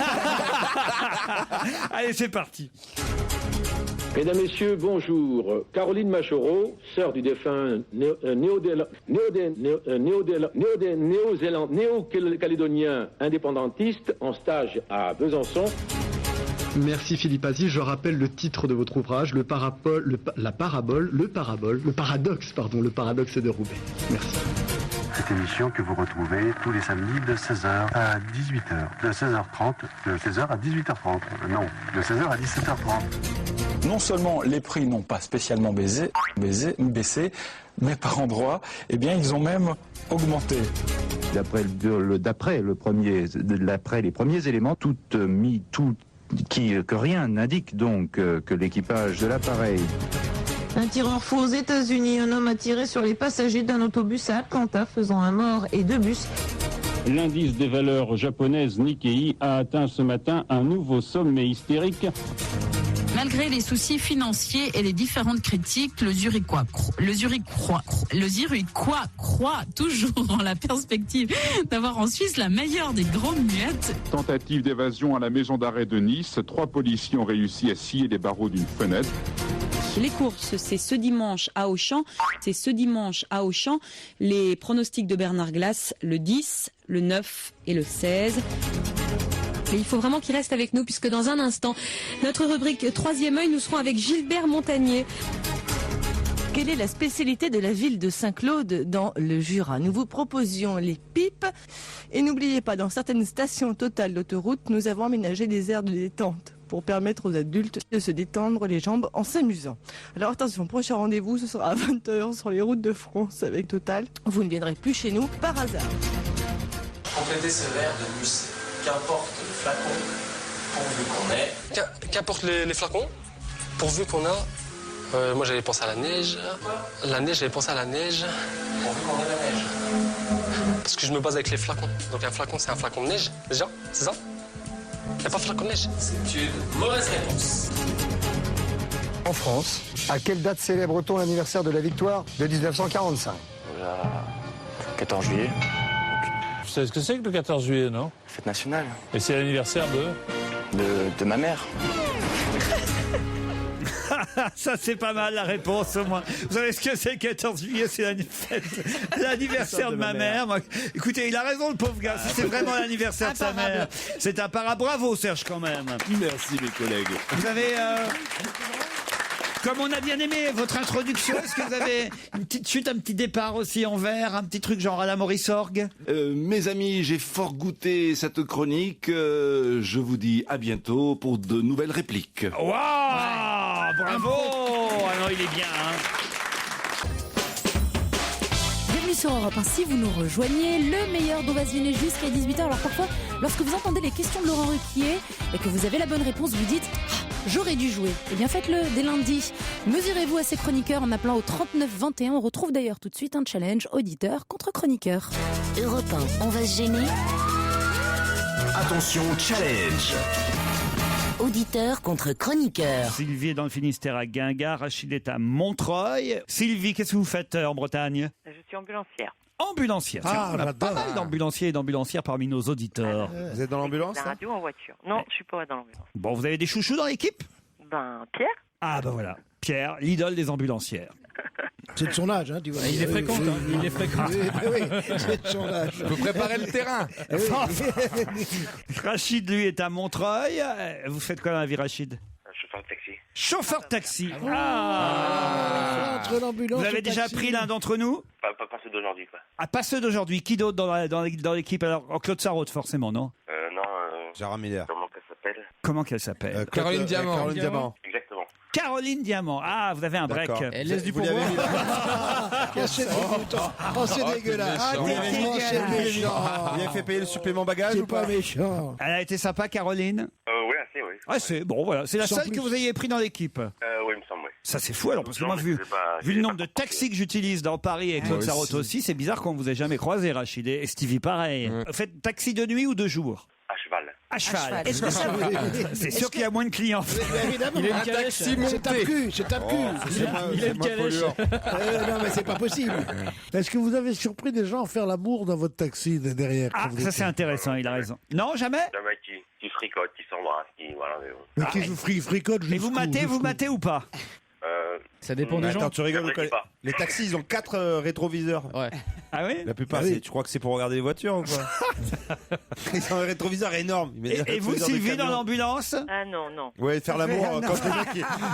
Allez, c'est parti. Mesdames, Messieurs, bonjour. Caroline Machereau, sœur du défunt néo-calédonien indépendantiste en stage à Besançon. Merci Philippe Aziz. Je rappelle le titre de votre ouvrage, le paradoxe de Roubaix. Merci. Cette émission que vous retrouvez tous les samedis de 16h à 18h, de 16h30, de 16h à 18h30, non, de 16h à 17h30. Non seulement les prix n'ont pas spécialement baissé, mais par endroits, eh bien, ils ont même augmenté. D'après les premiers éléments, que rien n'indique donc que l'équipage de l'appareil. Un tireur fou aux États-Unis, un homme a tiré sur les passagers d'un autobus à Atlanta, faisant un mort et 2 bus. L'indice des valeurs japonaises Nikkei a atteint ce matin un nouveau sommet hystérique. Malgré les soucis financiers et les différentes critiques, le Zurichois croit toujours en la perspective d'avoir en Suisse la meilleure des grandes muettes. Tentative d'évasion à la maison d'arrêt de Nice. 3 policiers ont réussi à scier les barreaux d'une fenêtre. Les courses, c'est ce dimanche à Auchan. Les pronostics de Bernard Glass, le 10, le 9 et le 16. Mais il faut vraiment qu'il reste avec nous puisque dans un instant, notre rubrique Troisième œil, nous serons avec Gilbert Montagnier. Quelle est la spécialité de la ville de Saint-Claude dans le Jura? Nous vous proposions les pipes. Et n'oubliez pas, dans certaines stations Total d'autoroute, nous avons aménagé des aires de détente pour permettre aux adultes de se détendre les jambes en s'amusant. Alors attention, prochain rendez-vous, ce sera à 20h sur les routes de France avec Total. Vous ne viendrez plus chez nous par hasard. Complétez ce verre de musset. Qu'importe le flacon, pourvu qu'on ait. Qu'importe les flacons, pourvu qu'on a. Moi j'avais pensé à la neige. J'avais pensé à la neige. Pourvu qu'on ait la neige. Parce que je me base avec les flacons. Donc un flacon, c'est un flacon de neige, déjà, c'est ça? Il n'y a pas de flacon de neige. C'est une mauvaise réponse. En France, à quelle date célèbre-t-on l'anniversaire de la victoire de 1945? 14 juillet. Vous savez ce que c'est que le 14 juillet, non? Fête nationale. Et c'est l'anniversaire de ma mère. Ça, c'est pas mal la réponse au moins. Vous savez ce que c'est le 14 juillet? C'est l'anniversaire de ma mère. Moi, écoutez, il a raison le pauvre gars. Si c'est vraiment l'anniversaire de sa mère, c'est un bravo Serge quand même. Merci mes collègues. Vous avez... Comme on a bien aimé votre introduction, est-ce que vous avez une petite chute, un petit départ aussi en vers, un petit truc genre à la Maurice Orgue? Mes amis, j'ai fort goûté cette chronique. Je vous dis à bientôt pour de nouvelles répliques. Waouh, bravo. Ah non, il est bien. Bienvenue sur Europe 1. Si vous nous rejoignez, le meilleur d'on va se dîner jusqu'à 18h. Alors parfois, lorsque vous entendez les questions de Laurent Ruquier et que vous avez la bonne réponse, vous dites j'aurais dû jouer. Eh bien faites-le dès lundi. Mesurez-vous à ces chroniqueurs en appelant au 39 21. On retrouve d'ailleurs tout de suite un challenge auditeur contre chroniqueur. Europe 1, on va se gêner. Attention, challenge. Auditeur contre chroniqueur. Sylvie est dans le Finistère à Guingamp, Rachid est à Montreuil. Sylvie, qu'est-ce que vous faites en Bretagne? Je suis ambulancière. Ambulancière. On a pas mal d'ambulanciers et d'ambulancières parmi nos auditeurs. Vous êtes dans l'ambulance? La radio en voiture. Non, je suis pas dans l'ambulance. Bon, vous avez des chouchous dans l'équipe? Pierre. Ah ben voilà, Pierre, l'idole des ambulancières. C'est de son âge, hein, tu vois. Il est fréquent, il est fréquent. Oui, c'est de son âge. Je peux préparer le terrain. Rachid, lui, est à Montreuil. Vous faites quoi dans la vie, Rachid? Chauffeur de taxi. Chauffeur de taxi. Entre l'ambulance Vous avez et le déjà taxi. pris l'un d'entre nous? Pas ceux d'aujourd'hui, quoi. Ah, pas ceux d'aujourd'hui. Qui d'autre dans l'équipe? Alors, Claude Sarraute, forcément, non? Non. Gérard Miller. Comment qu'elle s'appelle? Comment qu'elle s'appelle? Caroline Diamant. Caroline Diamant. Exactement. Caroline Diamant. Ah, vous avez un break. D'accord. Elle laisse du Vous l'avez pourboire. mis là. Cassez le bouton. Oh, c'est dégueulasse. Ah, Oh, c'est méchant. Il a fait payer le supplément bagage C'est ou pas pas méchant. Elle a été sympa, Caroline. Oui, assez, oui. Ah, c'est bon, voilà. C'est la Sans seule plus. que vous ayez pris dans l'équipe. Oui, il me semble, oui. Ça, c'est fou, alors, parce que moi, Non, mais vu c'est pas- le c'est nombre pas de taxis que j'utilise dans Paris et Claude Moi Sarraute aussi, c'est bizarre qu'on vous ait jamais croisé, Rachid. Et Stevie, pareil. Vous faites taxi de nuit ou de jour? À cheval. À cheval. Est-ce que ça vous... C'est sûr qu'il y a moins de clients. Évidemment. Il a une Un calèche. taxi monté. C'est tape-cul, c'est tape-cul. Il a une calèche. Non, mais c'est pas possible. Est-ce que vous avez surpris des gens à faire l'amour dans votre taxi derrière Ah, quand vous ça étiez- c'est intéressant, il a raison. Non, jamais? Jamais qui fricote, qui s'embrasse, qui. Voilà, mais bon. Mais qui vous fricote Et vous matez ou pas? Ça dépend des gens. Attends, tu rigoles ou quoi? J'apprécie pas. Les taxis, ils ont 4 rétroviseurs. Ouais. Ah oui? La plupart, Ah oui. tu crois que c'est pour regarder les voitures ou quoi? Ils ont un rétroviseur énorme. Ils mettent des Et vous, rétroviseurs de Sylvie, dans camion. l'ambulance? Ah non, non. Ouais, faire l'amour quand le mec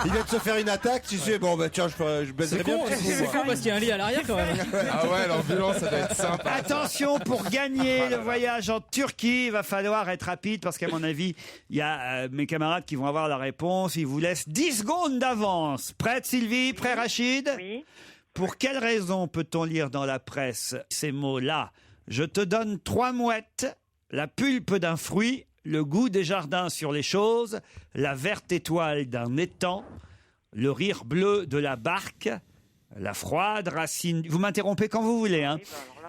il vient de se faire une attaque, tu sais, bon bah tiens, je baiserais C'est bien. con, c'est con parce qu'il y a un lit à l'arrière quand même. Ah ouais, l'ambulance, ça doit être sympa. Attention, pour gagner le voyage en Turquie, il va falloir être rapide parce qu'à mon avis, il y a mes camarades qui vont avoir la réponse. Ils vous laissent 10 secondes d'avance. Prête, Sylvie? Prêt, Rachid? Oui. Pour quelle raison peut-on lire dans la presse ces mots-là? Je te donne 3 mouettes, la pulpe d'un fruit, le goût des jardins sur les choses, la verte étoile d'un étang, le rire bleu de la barque, la froide racine... Vous m'interrompez quand vous voulez, hein?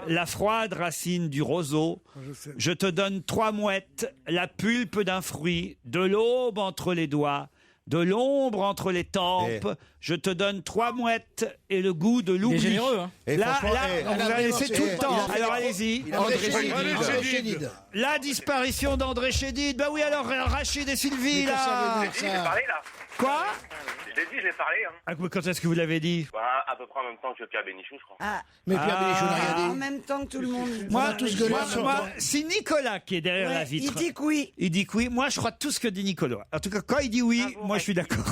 La froide racine du roseau. Je te donne 3 mouettes, la pulpe d'un fruit, de l'aube entre les doigts, de l'ombre entre les tempes. Je te donne 3 mouettes et le goût de l'oubli. Il est généreux, hein. Et Là, franchement, on vous a laissé tout le temps. Alors allez-y. André Chédid. La disparition d'André Chédid. Bah oui, alors Rachid et Sylvie, là. Je l'ai parlé, là. Quoi? Je l'ai dit, je l'ai parlé. Hein. Ah, quand est-ce que vous l'avez dit? Bah, à peu près en même temps que Pierre Bénichou, je crois. Ah, Mais Pierre Bénichou n'a rien en dit. même temps que tout le monde. Moi, a tous gueulé en même temps. c'est Nicolas qui est derrière Ouais, la vitre. il dit que oui. Il dit que oui. Moi, je crois tout ce que dit Nicolas. En tout cas, quand il dit oui, moi, je suis d'accord.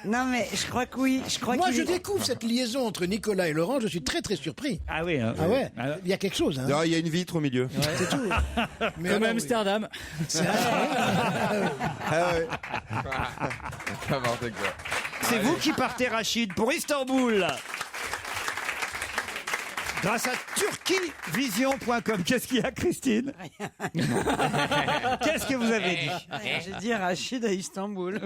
Non, mais je crois que oui. Moi, je découvre cette liaison entre Nicolas et Laurent, je suis très très surpris. Ah oui. Hein, Ah ouais, il y a quelque chose. Hein. Non, il y a une vitre au milieu. C'est tout. Mais Comme alors, Amsterdam. C'est vrai. Ah ouais. N'importe quoi. C'est vous qui partez, Rachid, pour Istanbul. Grâce à turquievision.com. Qu'est-ce qu'il y a, Christine? Qu'est-ce que vous avez dit? J'ai dit Rachid à Istanbul.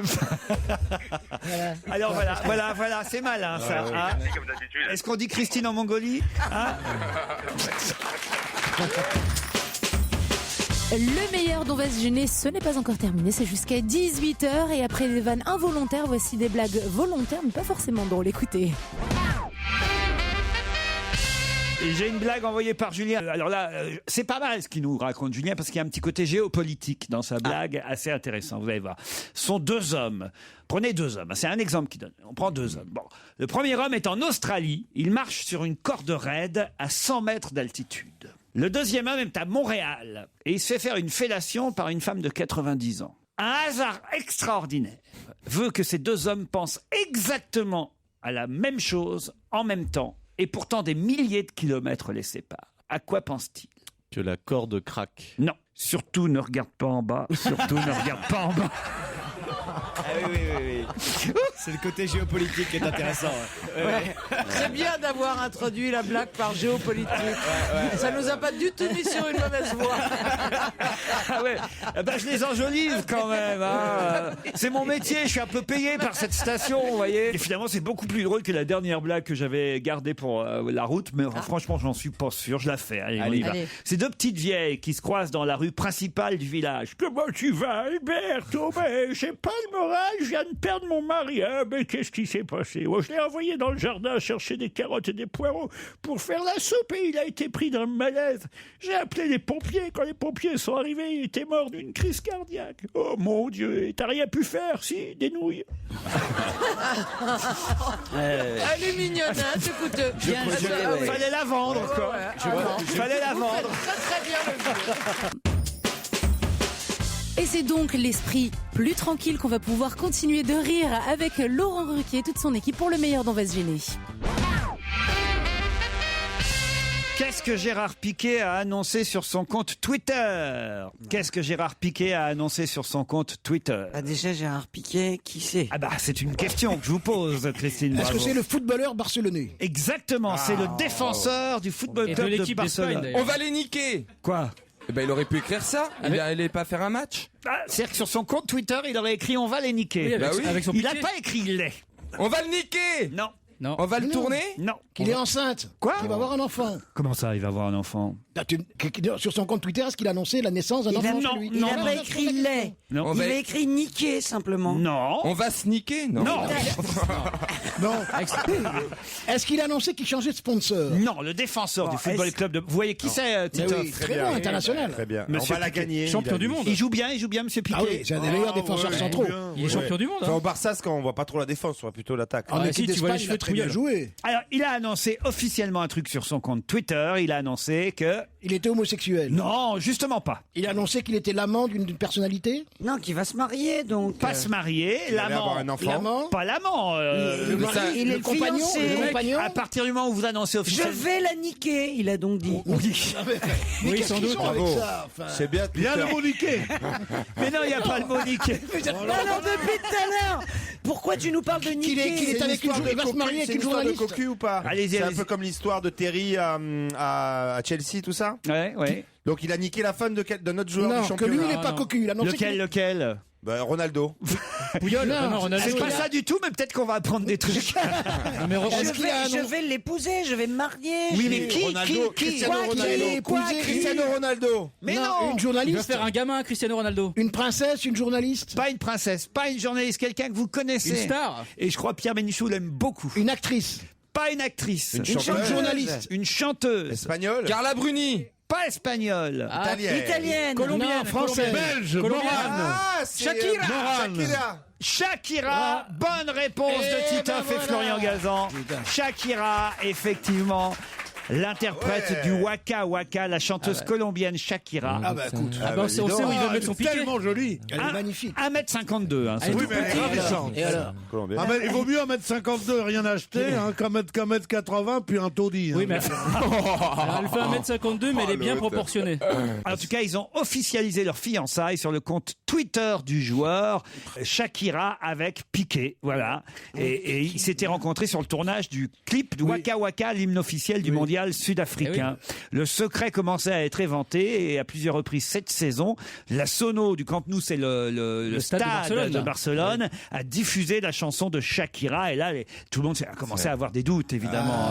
Alors voilà, c'est malin ça. Hein. Comme d'habitude. Est-ce qu'on dit Christine en Mongolie? Hein? Le meilleur dont va se gêner, ce n'est pas encore terminé, c'est jusqu'à 18h et après les vannes involontaires, voici des blagues volontaires mais pas forcément drôles, écoutez. Et j'ai une blague envoyée par Julien. Alors là, c'est pas mal ce qu'il nous raconte Julien parce qu'il y a un petit côté géopolitique dans sa blague assez intéressant, vous allez voir. Ce sont 2 hommes. Prenez 2 hommes, c'est un exemple qu'il donne. On prend 2 hommes. Bon, le premier homme est en Australie, il marche sur une corde raide à 100 mètres d'altitude. Le deuxième homme est à Montréal et il se fait faire une fellation par une femme de 90 ans. Un hasard extraordinaire veut que ces 2 hommes pensent exactement à la même chose en même temps et pourtant des milliers de kilomètres les séparent. À quoi pense-t-il? Que la corde craque. Non, surtout ne regarde pas en bas, surtout ne regarde pas en bas. Ah oui. C'est le côté géopolitique qui est intéressant. Ouais. C'est bien d'avoir introduit la blague par géopolitique. Ça nous a pas du tout mis sur une mauvaise voie. Ah ouais, eh ben, je les enjolive quand même. Hein. C'est mon métier, je suis un peu payé par cette station, vous voyez. Et finalement, c'est beaucoup plus drôle que la dernière blague que j'avais gardée pour la route, mais franchement, j'en suis pas sûr. Je la fais. Allez, on y va. C'est 2 petites vieilles qui se croisent dans la rue principale du village. Comment tu vas, Alberto? Ben, j'ai pas le moral, je viens de perdre mon mari. Ah, mais qu'est-ce qui s'est passé? Oh, je l'ai envoyé dans le jardin chercher des carottes et des poireaux pour faire la soupe et il a été pris d'un malaise. J'ai appelé les pompiers. Quand les pompiers sont arrivés, il était mort d'une crise cardiaque. Oh mon Dieu, et t'as rien pu faire? Si, des nouilles. Elle est mignonne, hein, écoute. Fallait la vendre, quoi. Fallait la vendre. Très bien le jeu. Et c'est donc l'esprit plus tranquille qu'on va pouvoir continuer de rire avec Laurent Ruquier et toute son équipe pour le meilleur dont va se gêner. Qu'est-ce que Gérard Piquet a annoncé sur son compte Twitter? Qu'est-ce que Gérard Piquet a annoncé sur son compte Twitter? Déjà, Gérard Piquet, qui c'est? Ah bah, c'est une question que je vous pose, Christine. Est-ce que Bravo. c'est le footballeur barcelonais? Exactement, c'est le défenseur du Football Et Club de de l'équipe d'Espagne, Barcelone. d'ailleurs. On va les niquer. Quoi? Eh ben, il aurait pu écrire ça. Il allait pas faire un match. Ah, c'est-à-dire que sur son compte Twitter, il aurait écrit « On va les niquer Oui, avec- Bah oui. avec son Il n'a piqué. pas écrit « les On va le niquer. Non. Non. On va le tourner. Non. Qu'il est enceinte. Quoi? Qu'il va avoir un enfant. Comment ça, il va avoir un enfant? Sur son compte Twitter, est-ce qu'il a annoncé la naissance d'un enfant non, chez lui? Il n'a pas écrit lait. Non. On Il va- a écrit niquer simplement. Non. On va se niquer, non? Non. Non. Est-ce qu'il a annoncé qu'il changeait de sponsor? Non, le défenseur du Football Club de... Vous voyez qui c'est, Mais Titoff? oui, très bien, international. Très bien. Monsieur On va la Piquet. gagner. Champion du monde. Il joue bien, Monsieur Piquet. Ah oui, c'est un des meilleurs défenseurs centraux. Il est champion du monde. Enfin, Hein. au Barça, c'est quand on voit pas trop la défense, on voit plutôt l'attaque. En Ah, équipe si, tu vois les d'Espagne, il cheveux a très bien trouillés, joué. Alors, il a annoncé officiellement un truc sur son compte Twitter. Il a annoncé que... Il était homosexuel. Non, justement pas. Il a annoncé qu'il était l'amant d'une personnalité. Non, qui va se marier donc. Pas se marier, Il allait avoir l'amant. un enfant. L'amant. Pas l'amant. Le mari, il est le le compagnon, fiancé. le compagnon. À partir du moment où vous annoncez Je officiellement... vais la niquer, il a donc dit. Oui. Mais Oui, qu'est-ce sans qu'ils doute. ont avec Bravo. ça, enfin C'est bien. Il y a le mot niqué. Mais non, il n'y a pas le mot niquer. Non, non, depuis tout à l'heure. Pourquoi tu nous parles de Qu'il est niquer? avec une il va se marier avec une journaliste. de cocu ou pas? Allez-y, C'est un allez-y. peu comme l'histoire de Terry à Chelsea, tout ça. Ouais, ouais. Donc il a niqué la femme d'un autre joueur du Non, que championnat. lui, il n'est Non, pas non. cocu. Il a annoncé qu'il- Lequel Bah, Ronaldo. Pouyol. Non, Non, Ronaldo. C'est pas il a- ça du tout, mais peut-être qu'on va apprendre des trucs. Non, mais Est-ce qu'il a Je annoncé- vais l'épouser, je vais me marier. Oui, je mais vais- qui Ronaldo, Cristiano Quoi, qui Ronaldo. est- quoi, qui- Cristiano Ronaldo. Mais Non, non, une Il va journaliste. faire un gamin, Cristiano Ronaldo. Une princesse, une journaliste. Pas une princesse, pas une journaliste, quelqu'un que vous connaissez. Une star. Et je crois Pierre Bénichou l'aime beaucoup. Une actrice. Pas une actrice. Une chanteuse. journaliste. Une chanteuse. Espagnol. Carla Bruni. Pas espagnole. Ah, Italienne. Italienne. Colombienne. Non, française. Belge, Colombienne. Morane. Ah, c'est Shakira. Shakira. Shakira, bonne réponse de Titoff et Florian Gazan. Shakira, effectivement. L'interprète du Waka Waka, la chanteuse colombienne Shakira. Ah bah écoute. Ah bah, on sait où il veut mettre son piqué. Tellement jolie. Elle est magnifique. 1m52. Hein, Elle est Oui, toute mais elle est petite. ravissante. Et alors? Colombienne. Ah ben, il vaut mieux 1m52 rien acheter qu'un mètre 80 puis un taudis. Oui, hein. mais alors, elle fait 1m52, mais elle est bien l'autre. proportionnée. En tout cas, ils ont officialisé leur fiançailles sur le compte Twitter du joueur Shakira avec Piqué. Voilà. Et ils s'étaient rencontrés sur le tournage du clip de Waka Waka, l'hymne officiel du mondial sud-africain. Le secret commençait à être éventé et à plusieurs reprises cette saison, la sono du Camp Nou, c'est le stade stade de de Barcelone, a diffusé la chanson de Shakira. Et là, tout le monde a commencé à avoir des doutes, évidemment.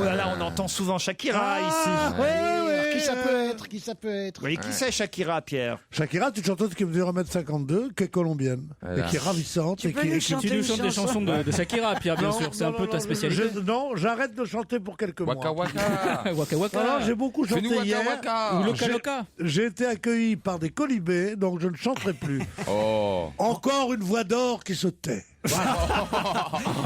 Oh là là, on entend souvent Shakira ici. Alors, qui ça peut être? Qui ça peut être? Vous voyez qui c'est Shakira, Pierre? Shakira, c'est une chanteuse qui mesure 1m52, qui est colombienne, Voilà. et qui est ravissante. Tu et peux qui, nous qui- chanter Tu nous une chantes des chanson chansons de Shakira, Pierre, bien Non, sûr. C'est un non, peu non, ta spécialité. non, j'arrête de chanter pour quelques mois. Waka Waka. Waka Waka. Non, j'ai beaucoup chanté Fais-nous hier. Waka Waka. Ou Loca J'ai- Loca. J'ai été accueilli par des colibés, donc je ne chanterai plus. Oh. Encore une voix d'or qui se tait.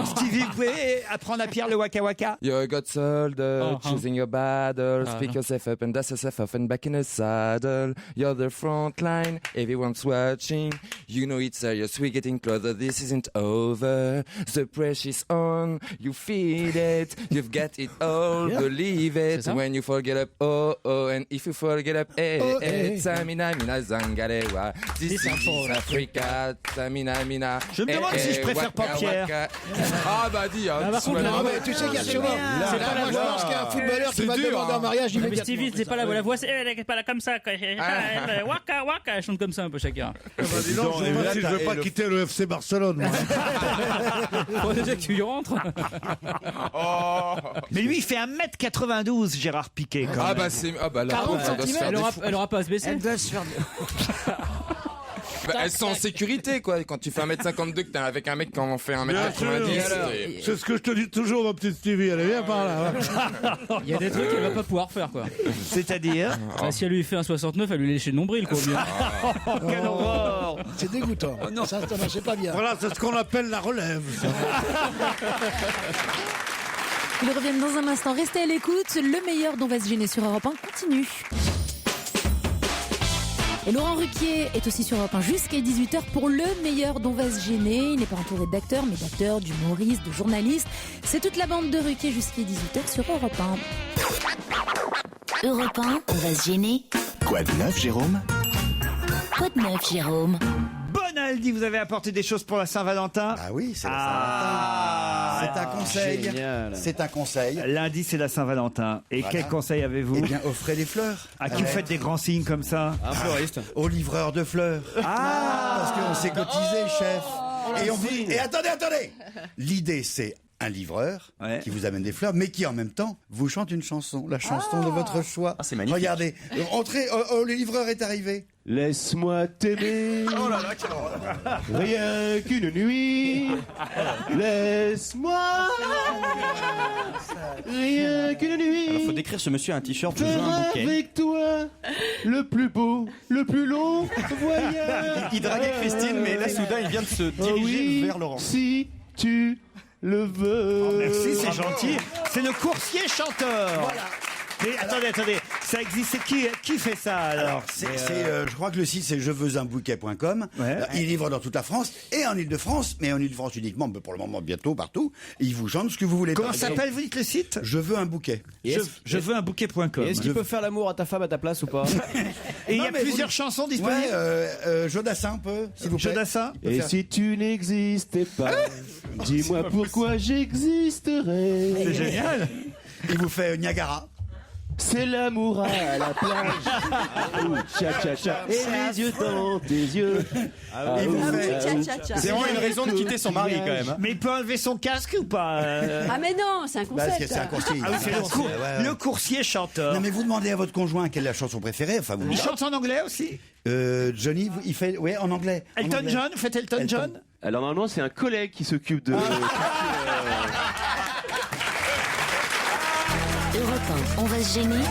Stevie, vous pouvez apprendre à Pierre le Waka Waka? You're a good soldier, Oh, choosing your battle. Ah, Speak non. yourself up and dust yourself off and back in the saddle. You're the front line, everyone's watching. You know it's serious, we're getting closer, this isn't over. The pressure's on, you feel it. You've got it all, believe it. C'est ça? When you forget up, oh, oh. And if you forget up, eh, Oh, eh. eh. Samina, mina, zangarewa. This This is is Africa. Samina, mina. Je me demande si je préfère pas waka, Pierre. waka. Ah bah dis, hein. Ah, par contre, sois- Non, mais tu sais qu'il y a sûrement. C'est pas la Moi, je voix. pense qu'il y a un footballeur qui C'est va dur, demander hein. en mariage Mais immédiatement. Stevie, c'est pas la voix, elle est pas là comme ça. Quoi. Waka Waka, elle chante comme ça un peu Shakira. Dis donc, je sais pas si je veux pas quitter le FC Barcelone. moi. Faut déjà que tu y rentres. Mais lui, il fait 1m92, Gérard Piqué, quand Ah même. bah c'est là 40 ça doit se faire Elle aura pas à se baisser. Elle doit se faire. Bah, elles sont en sécurité quoi. Quand tu fais 1m52 que t'es avec un mec qui en fait Bien sûr. 1m90. C'est ce que je te dis toujours, ma petite Stevie. Allez, viens par là. Il y a des trucs qu'elle va pas pouvoir faire quoi. C'est-à-dire Bah, si elle lui fait un 69, elle lui lèche le nombril quoi. Au mieux. Quelle horreur. C'est dégoûtant. Ça, c'est pas bien. Voilà, c'est ce qu'on appelle la relève. Ils reviennent dans un instant. Restez à l'écoute. Le meilleur dont va se gêner sur Europe 1 continue. Et Laurent Ruquier est aussi sur Europe 1 jusqu'à 18h pour le meilleur dont va se gêner. Il n'est pas entouré d'acteurs, mais d'acteurs, d'humoristes, de journalistes. C'est toute la bande de Ruquier jusqu'à 18h sur Europe 1. Europe 1, on va se gêner. Quoi de neuf, Jérôme? Quoi de neuf, Jérôme? Bonaldi, vous avez apporté des choses pour la Saint-Valentin? Ah oui, c'est la Saint-Valentin. C'est un conseil. Génial. C'est un conseil. Lundi, c'est la Saint-Valentin. Et Voilà. quel conseil avez-vous? Eh bien, offrez des fleurs. À qui vous faites des grands signes comme ça? Un fleuriste. Au livreur de fleurs. Parce qu'on s'est cotisé, chef. Et attendez. L'idée, c'est un livreur qui vous amène des fleurs, mais qui en même temps vous chante une chanson, la chanson de votre choix. Ah, c'est magnifique. Regardez, entrez, le livreur est arrivé. Laisse-moi t'aimer. Oh là là, quelle horreur. Rien qu'une nuit. Laisse-moi. Rien qu'une nuit. Alors, faut décrire ce monsieur à un t-shirt, je veux Faire un bouquet. avec toi le plus beau, le plus long voyage. Il draguait Christine, mais là, soudain, il vient de se diriger vers Laurent. Si tu le veux. Merci, c'est gentil. C'est le coursier chanteur. Voilà. Mais attendez, ça existe. Qui fait ça alors? Je crois que le site c'est jeveusunbouquet.com. Il livre dans toute la France et en Ile-de-France, mais en Ile-de-France uniquement, mais pour le moment bientôt partout. Et il vous chante ce que vous voulez. Comment s'appelle, vous dites le site? Je veux un bouquet. Je veux un bouquet.com. Est-ce qu'il peut faire l'amour à ta femme à ta place ou pas? Et il y a plusieurs chansons disponibles. Jodassin un peu, s'il vous plaît. Jodassin. Et si tu n'existais pas, dis-moi pourquoi j'existerais. C'est génial. Il vous fait Niagara. C'est l'amour à la plage. Cha-cha-cha. Et les yeux dans tes yeux. Il vous fait... C'est vraiment une raison de quitter son mari quand même. Hein. Mais il peut enlever son casque ou pas? Ah mais non, c'est un concept. C'est un conseiller. Ah oui, c'est le coursier chanteur. Non mais vous demandez à votre conjoint quelle est la chanson préférée. Enfin, vous Il chante en anglais aussi? Johnny, il fait... Oui, en anglais. Elton John, vous faites Elton John? Alors normalement c'est un collègue qui s'occupe de... Europe 1, on va se gêner.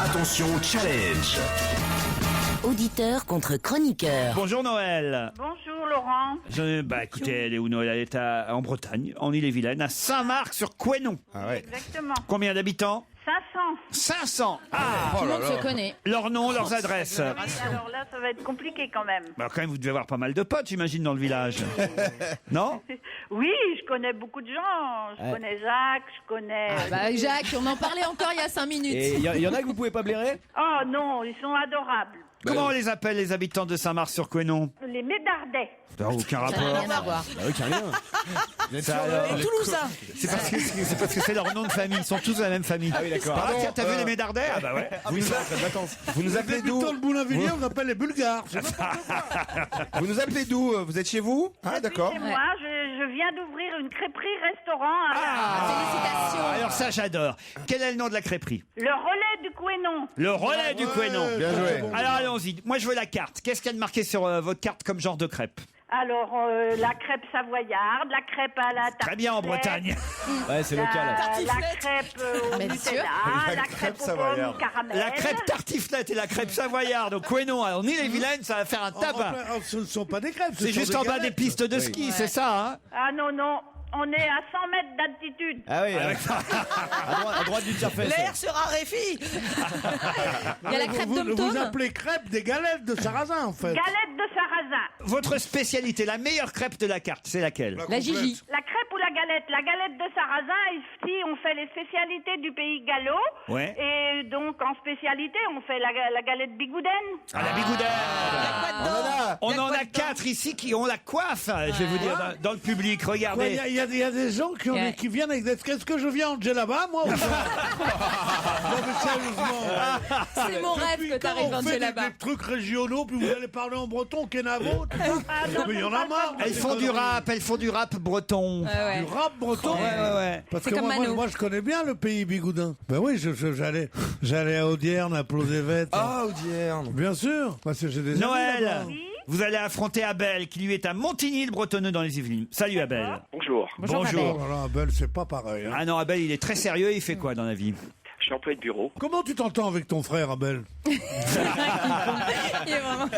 Attention, challenge. Auditeur contre chroniqueur. Bonjour Noël. Bonjour Laurent. Bah écoutez, elle est où Noël? Elle est en Bretagne, en Ille-et-Vilaine, à Saint-Marc-sur-Couesnon. Ah ouais. Exactement. Combien d'habitants? 500. 500. Ah, Tout le monde se connaît. leurs noms, leurs adresses. Alors là, ça va être compliqué quand même. Bah quand même, vous devez avoir pas mal de potes, j'imagine, dans le village. Non? Oui, je connais beaucoup de gens. Je connais Jacques, je connais... Bah Jacques, on en parlait encore il y a 5 minutes. Et il y en a que vous pouvez pas blairer? Oh non, ils sont adorables. Comment on les appelle, les habitants de Saint-Marc-sur-Couesnon? Les Médardais. Ça n'a aucun Ça n'a rapport. rien à voir. Bah oui, rien. Ça, alors, Les Toulousains. c'est parce que c'est leur nom de famille. Ils sont tous de la même famille. Ah oui, d'accord. Ah, tiens, t'as vu les Médardais? Ah bah ouais. Vous nous appelez d'où? Plutôt le Boulainvilliers, on appelle les Bulgares. Vous nous appelez d'où? Vous êtes chez vous? Ah d'accord. Et moi, je viens d'ouvrir une crêperie-restaurant Félicitations. Alors ça, j'adore. Quel est le nom de la crêperie? Le relais du Couesnon. Le relais du Couesnon. Bien joué. Alors allons-y. Moi, je veux la carte. Qu'est-ce qu'il y a de marqué sur votre carte comme genre de crêpe? Alors, la crêpe savoyarde, la crêpe à la tartiflette. Très bien en Bretagne. Ouais, c'est local. La crêpe au Bien sûr. Nutella, la crêpe aux pommes caramel. La crêpe tartiflette et la crêpe savoyarde au Couesnon, en Ille-et-Vilaine, ça va faire un tabac. Ce ne sont pas des crêpes. C'est juste en bas des pistes de ski, c'est ça, hein? Ah non, non, on est à 100 mètres d'altitude. Ah oui, à droite du tire-fesse. L'air se raréfie. Il y a la crêpe Vous Dom-Tom. appelez crêpes des galettes de sarrasin, en fait. Galette de sarrasin. Votre spécialité, la meilleure crêpe de la carte, c'est laquelle? La Gigi. La crêpe ou la galette? La galette de sarrasin, ici, on fait les spécialités du pays gallo. Ouais. Et donc, en spécialité, on fait la galette bigoudaine. Ah, la bigoudaine. On en a 4 ici qui ont la coiffe, je vais vous dire, dans le public. Regardez. Il y a des gens qui viennent avec des... Est-ce que je viens en djellaba, moi ou pas? Non, mais sérieusement. C'est mon rêve que t'arrives en là-bas. Des trucs régionaux, puis vous allez parler en breton, Kenavo, tout ça. Mais il y en a marre. Elles font du rap breton. Du rap breton. Ouais. Parce C'est que comme Mano. moi, je connais bien le pays bigoudin. Ben oui, j'allais à Audierne, à Plozévette. Ah, Audierne. Bien sûr. Parce que j'ai des amis Noël, là-bas. vous allez affronter Abel, qui lui est à Montigny-le-Bretonneux dans les Yvelines. Salut Abel. Bonjour. Oh là là, Abel, c'est pas pareil. Hein. Ah non, Abel, il est très sérieux, il fait quoi dans la vie? Je suis employé de bureau. Comment tu t'entends avec ton frère, Abel? Il est vraiment. Et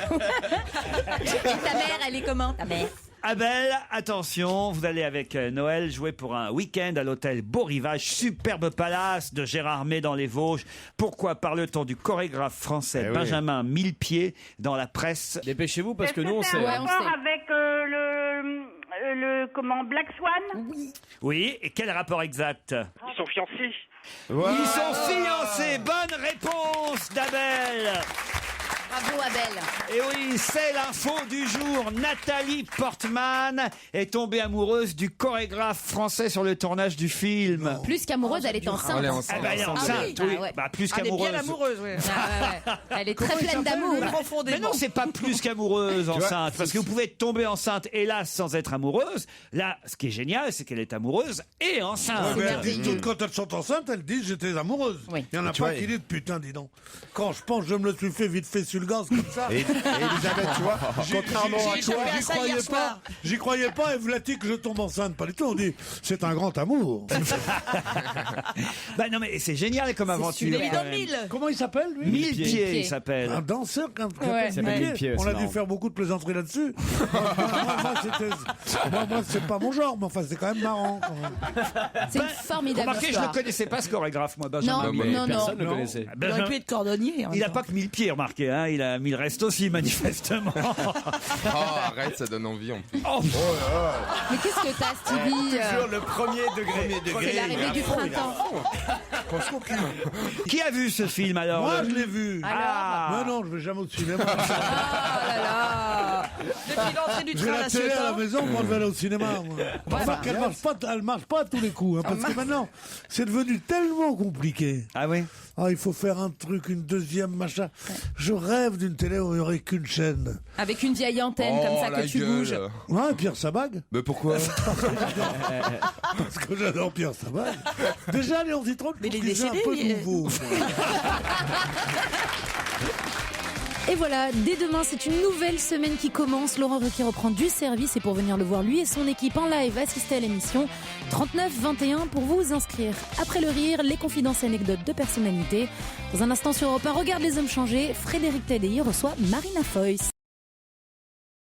ta mère, elle est comment? Ta mère. Abel, attention, vous allez avec Noël jouer pour un week-end à l'hôtel Beau Rivage, superbe palace de Gérard May dans les Vosges. Pourquoi parle-t-on du chorégraphe français Benjamin Millepied dans la presse? Dépêchez-vous parce que nous on C'est sait. un rapport avec le Black Swan. Oui, et quel rapport exact? Ils sont fiancés. Ils sont fiancés. Bonne réponse d'Abel. Bravo Abel. Et oui, c'est l'info du jour. Nathalie Portman est tombée amoureuse du chorégraphe français sur le tournage du film. Plus qu'amoureuse, elle est enceinte. Elle est enceinte. Ah bah, elle est enceinte, Ah oui. oui. Ah ouais. Bah, plus Elle est qu'amoureuse. bien amoureuse, oui. Elle est très pleine d'amour. Mais non, c'est pas plus qu'amoureuse enceinte, parce que vous pouvez tomber enceinte, hélas, sans être amoureuse. Là, ce qui est génial, c'est qu'elle est amoureuse et enceinte. Ouais, mais elles disent toutes, quand elles sont enceintes, elles disent j'étais amoureuse. Oui. Il y en a Tu pas vois, qui disent putain, dis donc. Quand je pense, je me le suis fait vite fait sur le gaz comme ça. Et Elisabeth, tu vois, contrairement à toi, J'y croyais pas, et voilà-t-il que je tombe enceinte. Pas du tout, on dit c'est un grand amour. Bah non, mais c'est génial comme aventure. Il est quand dans même. 1000. Comment il s'appelle, lui? Mille pieds, il s'appelle. Un danseur quand Ouais. il s'appelle s'appelle. On a dû faire beaucoup de plaisanteries là-dessus. moi, c'est pas mon genre, mais enfin, c'est quand même marrant. quand même. C'est une formidable Remarquez, je ne histoire. connaissais pas ce chorégraphe, moi, Benjamin. Non, Biolay. non, non. Personne ne le connaissait. Il aurait pu être cordonnier. en Il même n'a temps. pas que 1000 pieds, remarquez, hein. Il a 1000 restes aussi, manifestement. Oh, arrête, ça donne envie en plus. Oh, Mais qu'est-ce que t'as, Stevie Toujours le premier degré. C'est l'arrivée du printemps. qui a vu ce film alors? Moi, je l'ai vu. Ah. Mais non, je vais jamais au cinéma. Ah là là. Depuis l'entrée du J'ai train à la la télé à la Ciotat. maison, moi je vais aller au cinéma. Moi. Enfin, elle marche pas à tous les coups, hein, parce que maintenant, c'est devenu tellement compliqué. Ah oui. Ah, il faut faire un truc, une deuxième machin. Je rêve d'une télé où il n'y aurait qu'une chaîne. Avec une vieille antenne comme ça que tu bouges. Ouais, Pierre Sabag. Mais pourquoi? Parce que j'adore Pierre Sabag. Déjà, Léon Zitron, Mais il est c'est un décédé, peu il est- nouveau. Et voilà, dès demain, c'est une nouvelle semaine qui commence. Laurent Ruquier reprend du service et pour venir le voir, lui et son équipe en live, assister à l'émission 39-21 pour vous inscrire. Après le rire, les confidences et anecdotes de personnalités. Dans un instant sur Europe 1, regarde les hommes changer. Frédéric Tadei reçoit Marina Foïs.